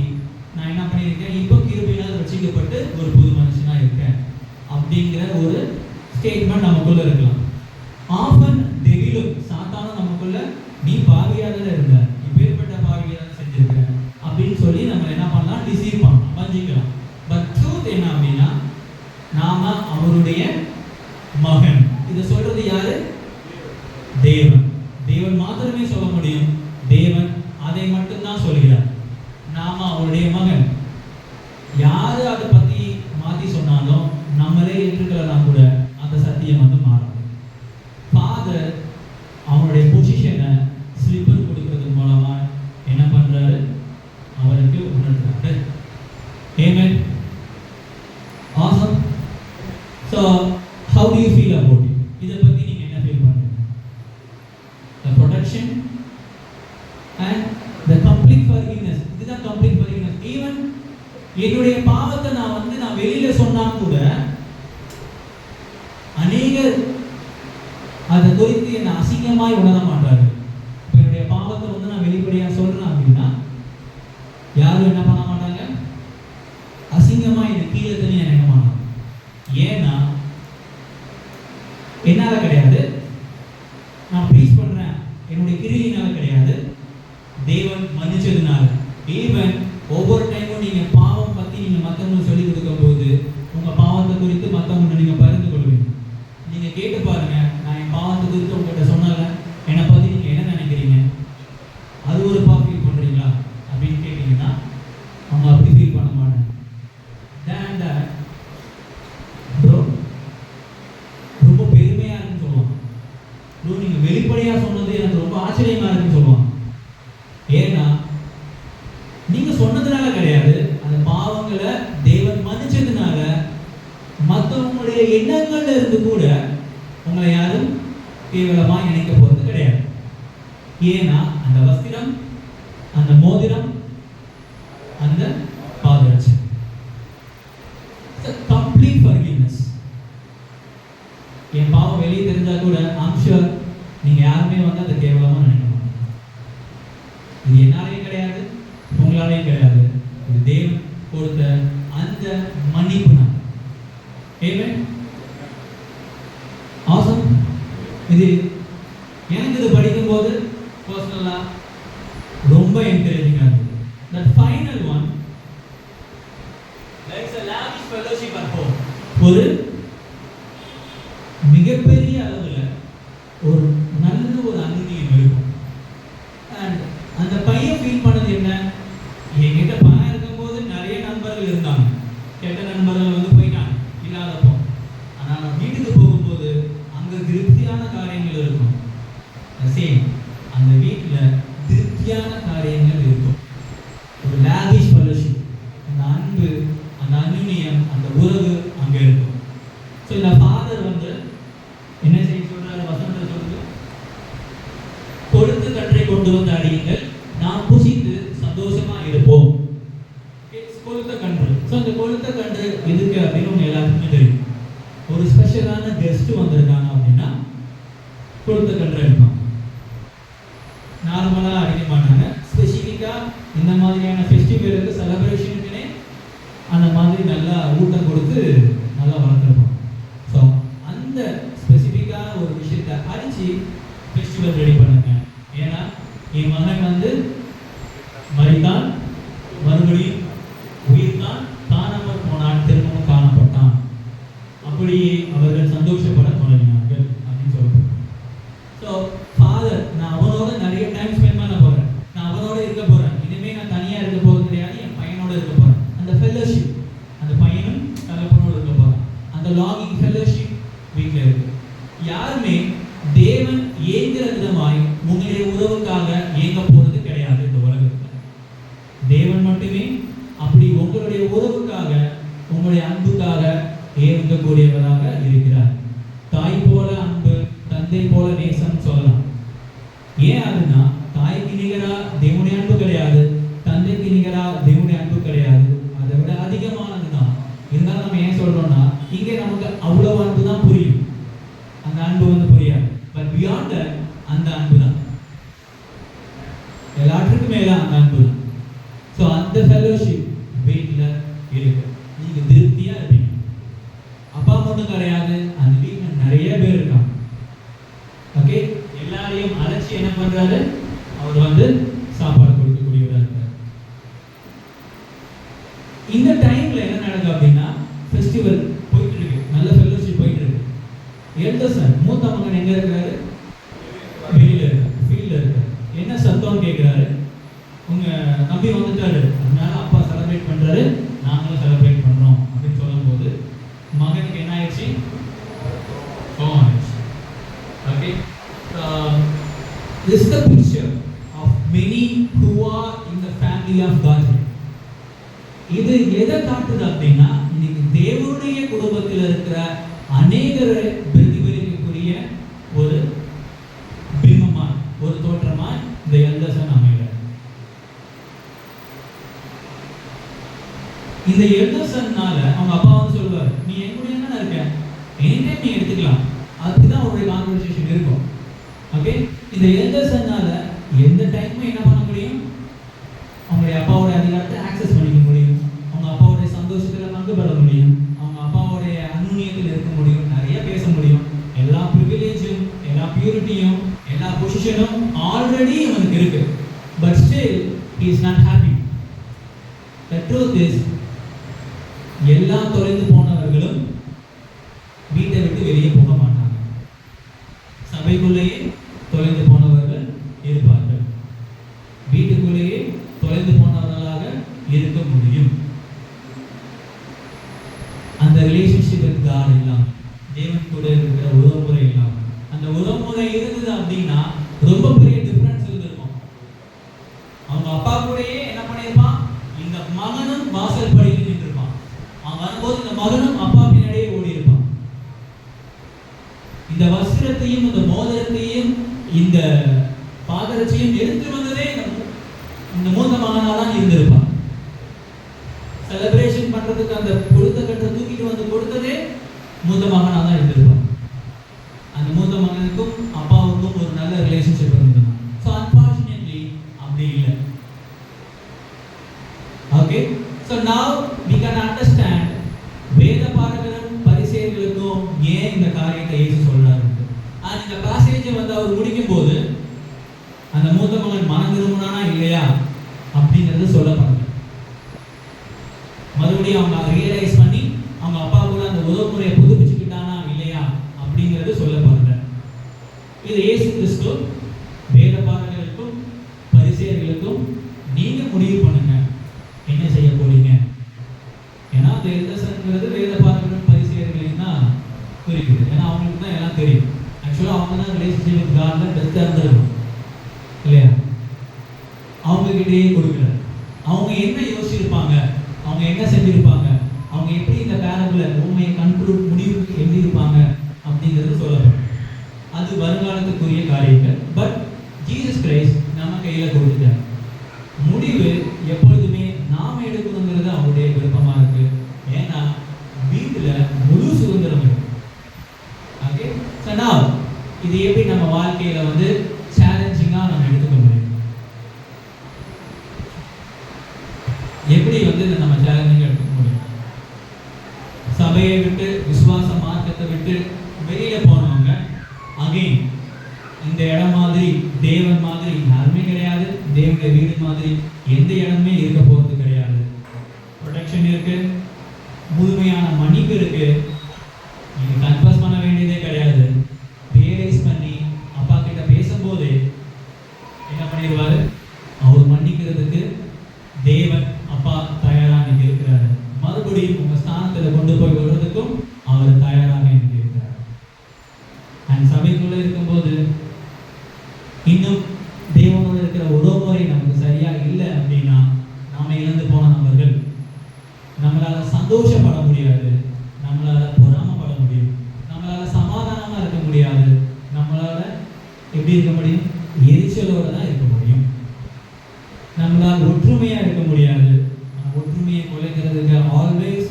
Speaker 1: நான் என்ன பண்ணியிருக்கேன், இப்போ கிருபையினால ரட்சிக்கப்பட்டு ஒரு புது மனுஷனா இருக்கேன் அப்படிங்கிற ஒரு ஸ்டேட்மெண்ட் நமக்குள்ள இருக்கலாம். ஆஃபன் டெவிலும் சாத்தானும் நமக்குள்ள நீ பாவியாக இருந்த, இப்பேற்பட்ட பாவியாக செஞ்சிருக்க அப்படின்னு சொல்லி நம்ம என்ன பண்ணலாம், டிசீவ் பண்ணலாம், வஞ்சிக்கலாம். பட் ட்ரூத் என்ன அப்படின்னா, நாம அவருடைய மகன். இதை சொல்றது யாரு? தேவன். தேவன் மாத்திரமே சொல்ல முடியும். தேவன் அதை மட்டும்தான் சொல்கிறார். நாம அவருடைய மகன். யாரு அதை பத்தி மாத்தி சொன்னாலும் நம்மளே ஏற்றுக்கலாம் கூட அந்த சத்தியம் மாறும். ஃபாதர் அவனுடைய பொசிஷனை ஸ்லிப்பர் கொடுக்கிறது மூலமா என்ன பண்றாரு, அவருக்கு உணர்த்துறாரு. ஆமென். Awesome. So how do you feel about it? இத பத்தி நீங்க என்ன ஃபீல் பண்றீங்க? The protection and the complete forgiveness. இதுதான் complete forgiveness. Even என்னுடைய பாவத்தை நான் வெளியில சொன்னா கூட அநேகர் அதை குறித்து என்ன அசிங்கமாய் உணர மாட்டாரு. என்னுடைய பாவத்தை நான் வெளிப்படையா சொல்றேன் அப்படின்னா யாரும் என்ன பண்ண மாட்டாங்க, அசிங்கமா இது கீழே தண்ணி நினைக்க மாட்டாங்க. ஏன்னா என்னால கிடையாது, நான் ப்ரீச் பண்றேன், கிரியினால கிடையாது, தேவன் மன்னிச்சதுனால. ஈவன் ஒவ்வொரு டைமும் நீங்க பாவம் பத்தி நீங்க மற்றவங்களுக்கு சொல்லிக் கொடுக்கும் போது உங்க பாவத்தை குறித்து மற்றவங்க நீங்க பகிர்ந்து கொள்வீங்க. நீங்க கேட்டு பாருங்க, நான் என் பாவத்தை குறித்து உங்ககிட்ட சொன்னால என்னை பத்தி நீங்க என்ன நினைக்கிறீங்க, அது ஒரு ஃபீல் பண்றீங்களா அப்படின்னு கேட்டீங்கன்னா அவங்க அப்படி ஃபீல் பண்ண மாட்டாங்க. ரொம்ப பெருமையா இருக்குன்னு சொல்லுவாங்க. நீங்க வெளிப்படையா சொன்னது எனக்கு ரொம்ப ஆச்சரியமா இருக்குன்னு சொல்லுவாங்க. ஏன்னா நீங்க சொன்னதுனால கிடையாது, அந்த பாவங்களை தேவன் மன்னிச்சதுனால மற்றவங்களுடைய எண்ணங்கள்ல இருந்து கூட உங்களை யாரும் கேவலமா நினைக்க போறது கிடையாது. ஏன்னா அந்த வஸ்திரம், அந்த மோதிரம், அந்த பாதரட்சை, கம்ப்ளீட் ஃபர்கிவ்னஸ். என் பாவம் வெளியே தெரிஞ்சா கூட ஐம் ஷூர் நீங்க யாருமே வந்து அதை கேவலமா நினைக்க மாட்டீங்க. இது என்னாலையும் கிடையாது, உங்களாலையும் கிடையாது. இது தேவன் கொடுத்த அந்த மன்னிப்பு தான். ஆமென். ஆசம். இது எனக்கு இது படிக்கும்போது பர்சனலா ரொம்ப என்கரேஜிங்கா இருந்தது. That final one, there is a lavish fellowship at home. ஒரு மிகப்பெரிய அளவில் ஒரு நல்ல ஒரு அனுமதியும் இருக்கும். அண்ட் அந்த பையன் ஃபீல் பண்ணது என்ன, என்கிட்ட பணம் இருக்கும்போது நிறைய நண்பர்கள் இருந்தாங்க, கெட்ட நண்பர்கள் வந்து போயிட்டாங்க இல்லாதப்போ. ஆனால் நான் வீட்டுக்கு போகும்போது அங்கே திருப்தியான காரியங்கள் இருக்கும். சேம் அந்த வீட்டில் திருப்தியான காரியங்கள் இருக்கும். ஒரு லாவிஷ் ஃபெலோஷிப், அந்த அன்பு, அந்த அந்நியம், அந்த உறவு அங்கே இருக்கும். ஸோ இந்த ஃபாதர் வந்து என்ன செய்ய சொல்றாரு, வசனத்தை சொல்லுது, கொழுத்த கன்றை கொண்டு வந்து அடியுங்கள், நாம் புசித்து சந்தோஷமா இருப்போம். கொழுத்த கன்று. ஸோ அந்த கொழுத்த கன்று எதுக்கு அப்படின்னு உங்க எல்லாத்துக்குமே தெரியும். ஒரு ஸ்பெஷலான கெஸ்ட் வந்திருக்காங்க அப்படின்னா கொழுத்த கன்று அடிப்பாங்க. நார்மலாக அடிக்க மாட்டாங்க. ஸ்பெசிஃபிக்காக இந்த மாதிரியான ஃபெஸ்டிவலுக்கு, செலிப்ரேஷனுக்குன்னே அந்த மாதிரி நல்லா ஊட்டம் கொடுத்து நல்லா வளர்த்துருப்பாங்க. ஸோ அந்த ஸ்பெசிஃபிக்கான ஒரு விஷயத்தை அடித்து ஃபெஸ்டிவல் ரெடி பண்ணுங்க. ஏன்னா என் மகன் வந்து மரித்தான், மறுபடியும் உயிர்தான், காணாமல் போனான், திரும்பவும் காணப்பட்டான், அப்படி அவர்கள் சந்தோஷப்பட தொடங்கினார்கள் அப்படின்னு சொல்லுவாங்க. ஸோ ஃபாதர், நான் அவனோட நிறைய டைம் ஸ்பெண்ட் பண்ண போகிறேன், நான் அவனோட இருக்க போகிறேன், இனிமேல் நான் தனியாக இருக்க போகிறது கிடையாது, என் பையனோட இருக்க போகிறேன். அந்த ஃபெல்லோஷிப், அந்த பையனும் தகப்பனோடு இருக்க போகிறான். அந்த லாகிங் ஃபெல்லோஷிப் வீட்டில் இருக்கு. யாருமே தேவன் ஏங்குற விதமாய் உங்களுடைய உறவுக்காக ஏங்க போறது கிடையாது இந்த உலகத்தில். தேவன் மட்டுமே அப்படி உங்களுடைய உறவுக்காக, உங்களுடைய அன்புக்காக ஏங்கக்கூடியவராக இருக்கிறார். தாய் போல அன்பு, தந்தை போல நேசம் சொல்லலாம். ஏன் அதுனா, தாய்க்கு நிகரா தேவனுடைய அன்பு கிடையாது, தந்தைக்கு நிகரா தேவனுடைய அன்பு கிடையாது, அதை விட அதிகமானதுதான். இருந்தாலும் நம்ம ஏன் சொல்றோம்னா, இங்கே நமக்கு அவ்வளவு அன்பு தான் புரியும், அந்த அன்பு வந்து புரியாது. பட் பியாண்ட் தட், அந்த அன்பு தான் எல்லாத்துக்கும் மேல, அந்த அன்பு தான். ஸோ அந்த ஃபெல்லோஷிப் வீட்டில் இருக்கு. நீங்க திருப்தியா இருப்பீங்க. அப்பா மட்டும் கிடையாது, அந்த வீட்டில் நிறைய பேர் இருக்காங்க. ஓகே, எல்லாரையும் அழைச்சி என்ன பண்றாரு, அவர் வந்து சாப்பாடு கொடுக்கக்கூடியவராக இருக்காரு. இந்த டைம்ல என்ன நடக்குது அப்படின்னா, ஃபெஸ்டிவல் போயிட்டு இருக்கு, நல்ல ஃபெல்லோஷிப் போயிட்டு இருக்கு. எல்டர்சன், மூத்த மகன் எங்க இருக்கிறாரு, வெளியில இருக்காரு, ஃபீல்ட்ல இருக்காரு. என்ன சத்தம் கேட்கிறாரு, உங்க தம்பி வந்துட்டாரு, அதனால அப்பா செலிப்ரேட் பண்றாரு, நாங்களும் செலிப்ரேட் பண்றோம் அப்படின்னு சொல்லும் போது மகனுக்கு என்ன ஆயிடுச்சு, கோவம் ஆயிடுச்சு. Okay, this is the picture of many who are in the family of God. இது எதை காட்டுது அப்படின்னா, இன்னைக்கு தேவனுடைய குடும்பத்தில் இருக்கிற அநேகரை பிரதிபலிக்கக்கூடிய ஒரு பிம்பமா, ஒரு தோற்றமா இந்த எல்டர்சன் அமைகிறார். இந்த எல்டர்சன்னால அவங்க அப்பா வந்து சொல்லுவார், நீ என் கூட என்ன இருக்க, எனி டைம் நீ எடுத்துக்கலாம். அதுதான் அவருடைய கான்வர்சேஷன் இருக்கும். ஓகே, இந்த எல்டர்சன்னால எந்த டைமும் என்ன பண்ண முடியும், அவங்களுடைய அப்பாவோட அதிகாரத்தை ஆக்சஸ் பண்ணிக்க முடியும், அவங்க அப்பாவுடைய சந்தோஷத்தில் பங்கு பெற முடியும், அவங்க அப்பாவுடைய அந்நியத்தில் இருக்க முடியும், நிறைய பேச முடியும். எல்லா ப்ரிவிலேஜும், எல்லா பியூரிட்டியும் எல்லா பொசிஷனும் ஆல்ரெடி அவனுக்கு இருக்கு. But still he is not happy. The truth is எல்லா தொலைந்து போனவர்களும் வீட்டை விட்டு வெளியே போக மாட்டாங்க. சபைக்குள்ளேயே தொலைந்து போனவர்கள் இருப்பார்கள். வீட்டுக்குள்ளேயே தொலைந்து போனவர்களாக இருக்க முடியும். அந்த ரிலேஷன்ஷிப் வித் காட் இல்லாம, தேவன் கூட இருக்கிற உறவுமுறை இல்லாம, அந்த உறவுமுறை இருந்தது அப்படின்னா ரொம்ப பெரிய டிஃபரன்ஸ் இருந்திருக்கும். அவங்க அப்பா கூடயே என்ன பண்ணியிருப்பான், இந்த மகனும் வாசல் படியில் நின்றுருப்பான். அவன் வரும்போது இந்த மகனும் அப்பா பின்னாடியே ஓடி இருப்பான். இந்த வஸ்திரத்தையும் இந்த மோதிரத்தையும் இந்த பாதரட்சையும் எடுத்து வந்ததே இந்த மூத்த மகனாக தான் இருந்திருப்பான். செலிப்ரேஷன் பண்றதுக்கு அந்த கொடுத்த கட்டை தூக்கிட்டு வந்து கொடுத்ததே மூத்த மகனாக தான் இருந்திருப்பான். அந்த மூத்த மகனுக்கும் அப்பாவுக்கும் ஒரு நல்ல ரிலேஷன்ஷிப் இருந்தது. ஸோ அன்பார்ச்சுனேட்லி அப்படி இல்லை. Okay, so now we can understand வேத பாரகரும் பரிசேயர்களுக்கும் ஏன் இந்த காரியத்தை இயேசு சொல்றாரு. அது இந்த பாசேஜை வந்து அவர் முடிக்கும் போது அந்த மூத்த மகன் மனம் திரும்பினானா இல்லையா அப்படிங்கிறது சொல்லப்படுது. மறுபடியும் அவங்க ரியலைஸ் பண்ணி அவங்க அப்பா கூட அந்த உறவுமுறையை புதுப்பிச்சுக்கிட்டானா இல்லையா அப்படிங்கிறது சொல்லப்படுது. இது இயேசு கிறிஸ்து வேத பாரகர்களுக்கும் பரிசேயர்களுக்கும் நீங்க முடிவு பண்ணுங்க என்ன செய்ய போறீங்க. ஏன்னா அந்த எல்டர்ஸ்ங்கிறது வேத பாரகர்களும் பரிசேயர்களையும் தான் குறிக்குது. ஏன்னா அவங்களுக்கு தான் எல்லாம் தெரியும். ஆக்சுவலாக அவங்க தான் ரிலேஷன்ஷிப் வித் காட்ல பெஸ்ட்டாக இருந்திருக்கும் இல்லையா. அவங்க கிட்டேயே கொடுக்கல. அவங்க என்ன யோசிச்சிருப்பாங்க, அவங்க என்ன செஞ்சிருப்பாங்க, அவங்க எப்படி இந்த பேரபிள உண்மையை கன்க்ளூட் முடிவுக்கு எழுதியிருப்பாங்க அப்படிங்கிறது சொல்லப்படும். அது வருங்காலத்துக்குரிய காரியங்கள். பட் ஜீசஸ் கிரைஸ்ட் நம்ம கையில் கொடுத்துட்டார். முடிவு எப்பொழுதுமே நாம் எடுக்கணுங்கிறது அவருடைய விருப்பமா இருக்கு. ஏன்னா வீட்டில் முழு சுதந்திரம் இருக்கு. ஓகே, ஸோ நான் இது எப்படி நம்ம வாழ்க்கையில வந்து சேலஞ்சிங்கா நம்ம எடுத்துக்க முடியும், எப்படி வந்து நம்ம சேலஞ்சிங்கா எடுத்துக்க முடியும். சபையை விட்டு விசுவாச மார்க்கத்தை விட்டு வெளியில போனவங்க அகைன் இந்த இடம் மாதிரி தேவன் மாதிரி யாருமே கிடையாது. தேவனுடைய வீடு மாதிரி எந்த இடமே இருக்க போறது கிடையாது. ப்ரொடெக்ஷன் இருக்கு, முழுமையான மன்னிப்பு இருக்கு. நீங்க கன்ஃபஸ் பண்ண வேண்டியதே கிடையாது. ரியலைஸ் பண்ணி அப்பா கிட்ட பேசும்போது என்ன பண்ணிடுவாரு, அவர் மன்னிக்கிறதுக்கு தேவன் அப்பா தயாராக நீங்க இருக்கிறாரு. மறுபடியும் உங்க ஸ்தானத்துல கொண்டு போய் விடுறதுக்கும் அவர் தயாராக நீங்க இருக்கிறார். அண்ட் சபைக்குள்ள இருக்கும்போது இன்னும் தேவனோட இருக்கிற உறவுமுறை நமக்கு சரியா இல்லை அப்படின்னா நாம இழந்து போன நபர்கள். நம்மளால சந்தோஷப்பட முடியாது, நம்மளால பொறாமப்பட முடியும், நம்மளால சமாதானமா இருக்க முடியாது, நம்மளால எப்படி இருக்க முடியும், எரிச்சலோட தான் இருக்க முடியும். நம்மளால் ஒற்றுமையா இருக்க முடியாது. ஒற்றுமையை குலைக்கிறதுக்கு always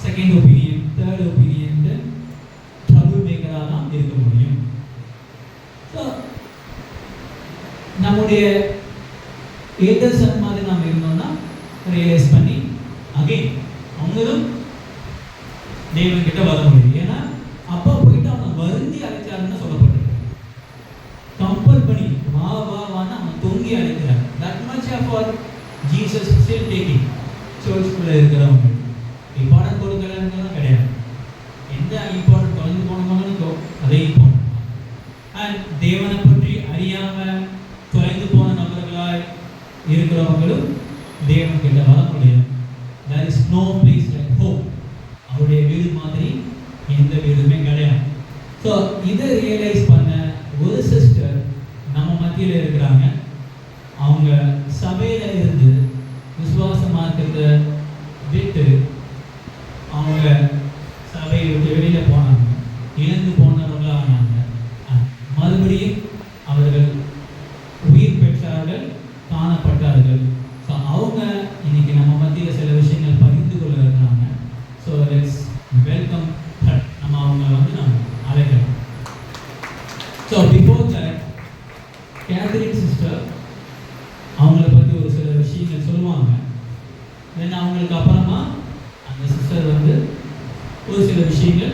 Speaker 1: second opinion, third opinion, trouble மேக்கராக தான் இருக்க முடியும். நம்முடைய ஏதர் சன் மாதிரி நாம் இருந்தோம்னா ரியலைஸ் பண்ணி அகைன் அவங்களும் தேவன் கிட்ட வர முடியும். ஏன்னா அப்பா போயிட்டு அவன் வருந்தி அழைச்சாருன்னு சொல்லப்பட்டிருக்கு. கம்பல் பண்ணி வா வா வான்னு அவன் தொங்கி அழைக்கிறார். That much for Jesus still taking. சர்ச்சுக்குள்ள இருக்கிறவங்க இம்பார்ட்டன்ட் கொடுக்கலன்னு கிடையாது. எந்த இம்பார்ட்டன்ட் தொலைந்து போனவங்களுக்கோ அதே இம்பார்ட்டன்ட். அண்ட் தேவனை பற்றி அறியாம தொலைந்து போன நபர்களாய் இருக்கிறவங்களும் தேவன் கிட்ட வர முடியும். There is no place like home. அவருடைய வீடு மாதிரி எந்த வீடுமே கிடையாது. ஸோ இதை ரியலைஸ் பண்ண ஒரு சிஸ்டர் நம்ம மத்தியில் இருக்கிறாங்க. அவங்க சபையில இருந்து விசுவாச மார்க்கத்தை விட்டு அவங்க சபையை விட்டு வெளியில போனாங்க, இழந்து போனவர்களாக ஆனாங்க. மறுபடியும் அவர்கள் உயிர் பெற்றார்கள், காணப்பட்டார்கள். ஸோ அவங்க இன்னைக்கு நம்ம மத்தியில் சில விஷயங்கள் பகிர்ந்து கொள்ள இருக்கிறாங்க. So let's welcome her. நம்ம அவங்க வந்து நம்ம அழைக்கலாம். So before that Catherine sister அவங்கள பற்றி ஒரு சில விஷயங்கள் சொல்லுவாங்க. தென் அவங்களுக்கு அப்புறமா அந்த சிஸ்டர் வந்து ஒரு சில விஷயங்கள்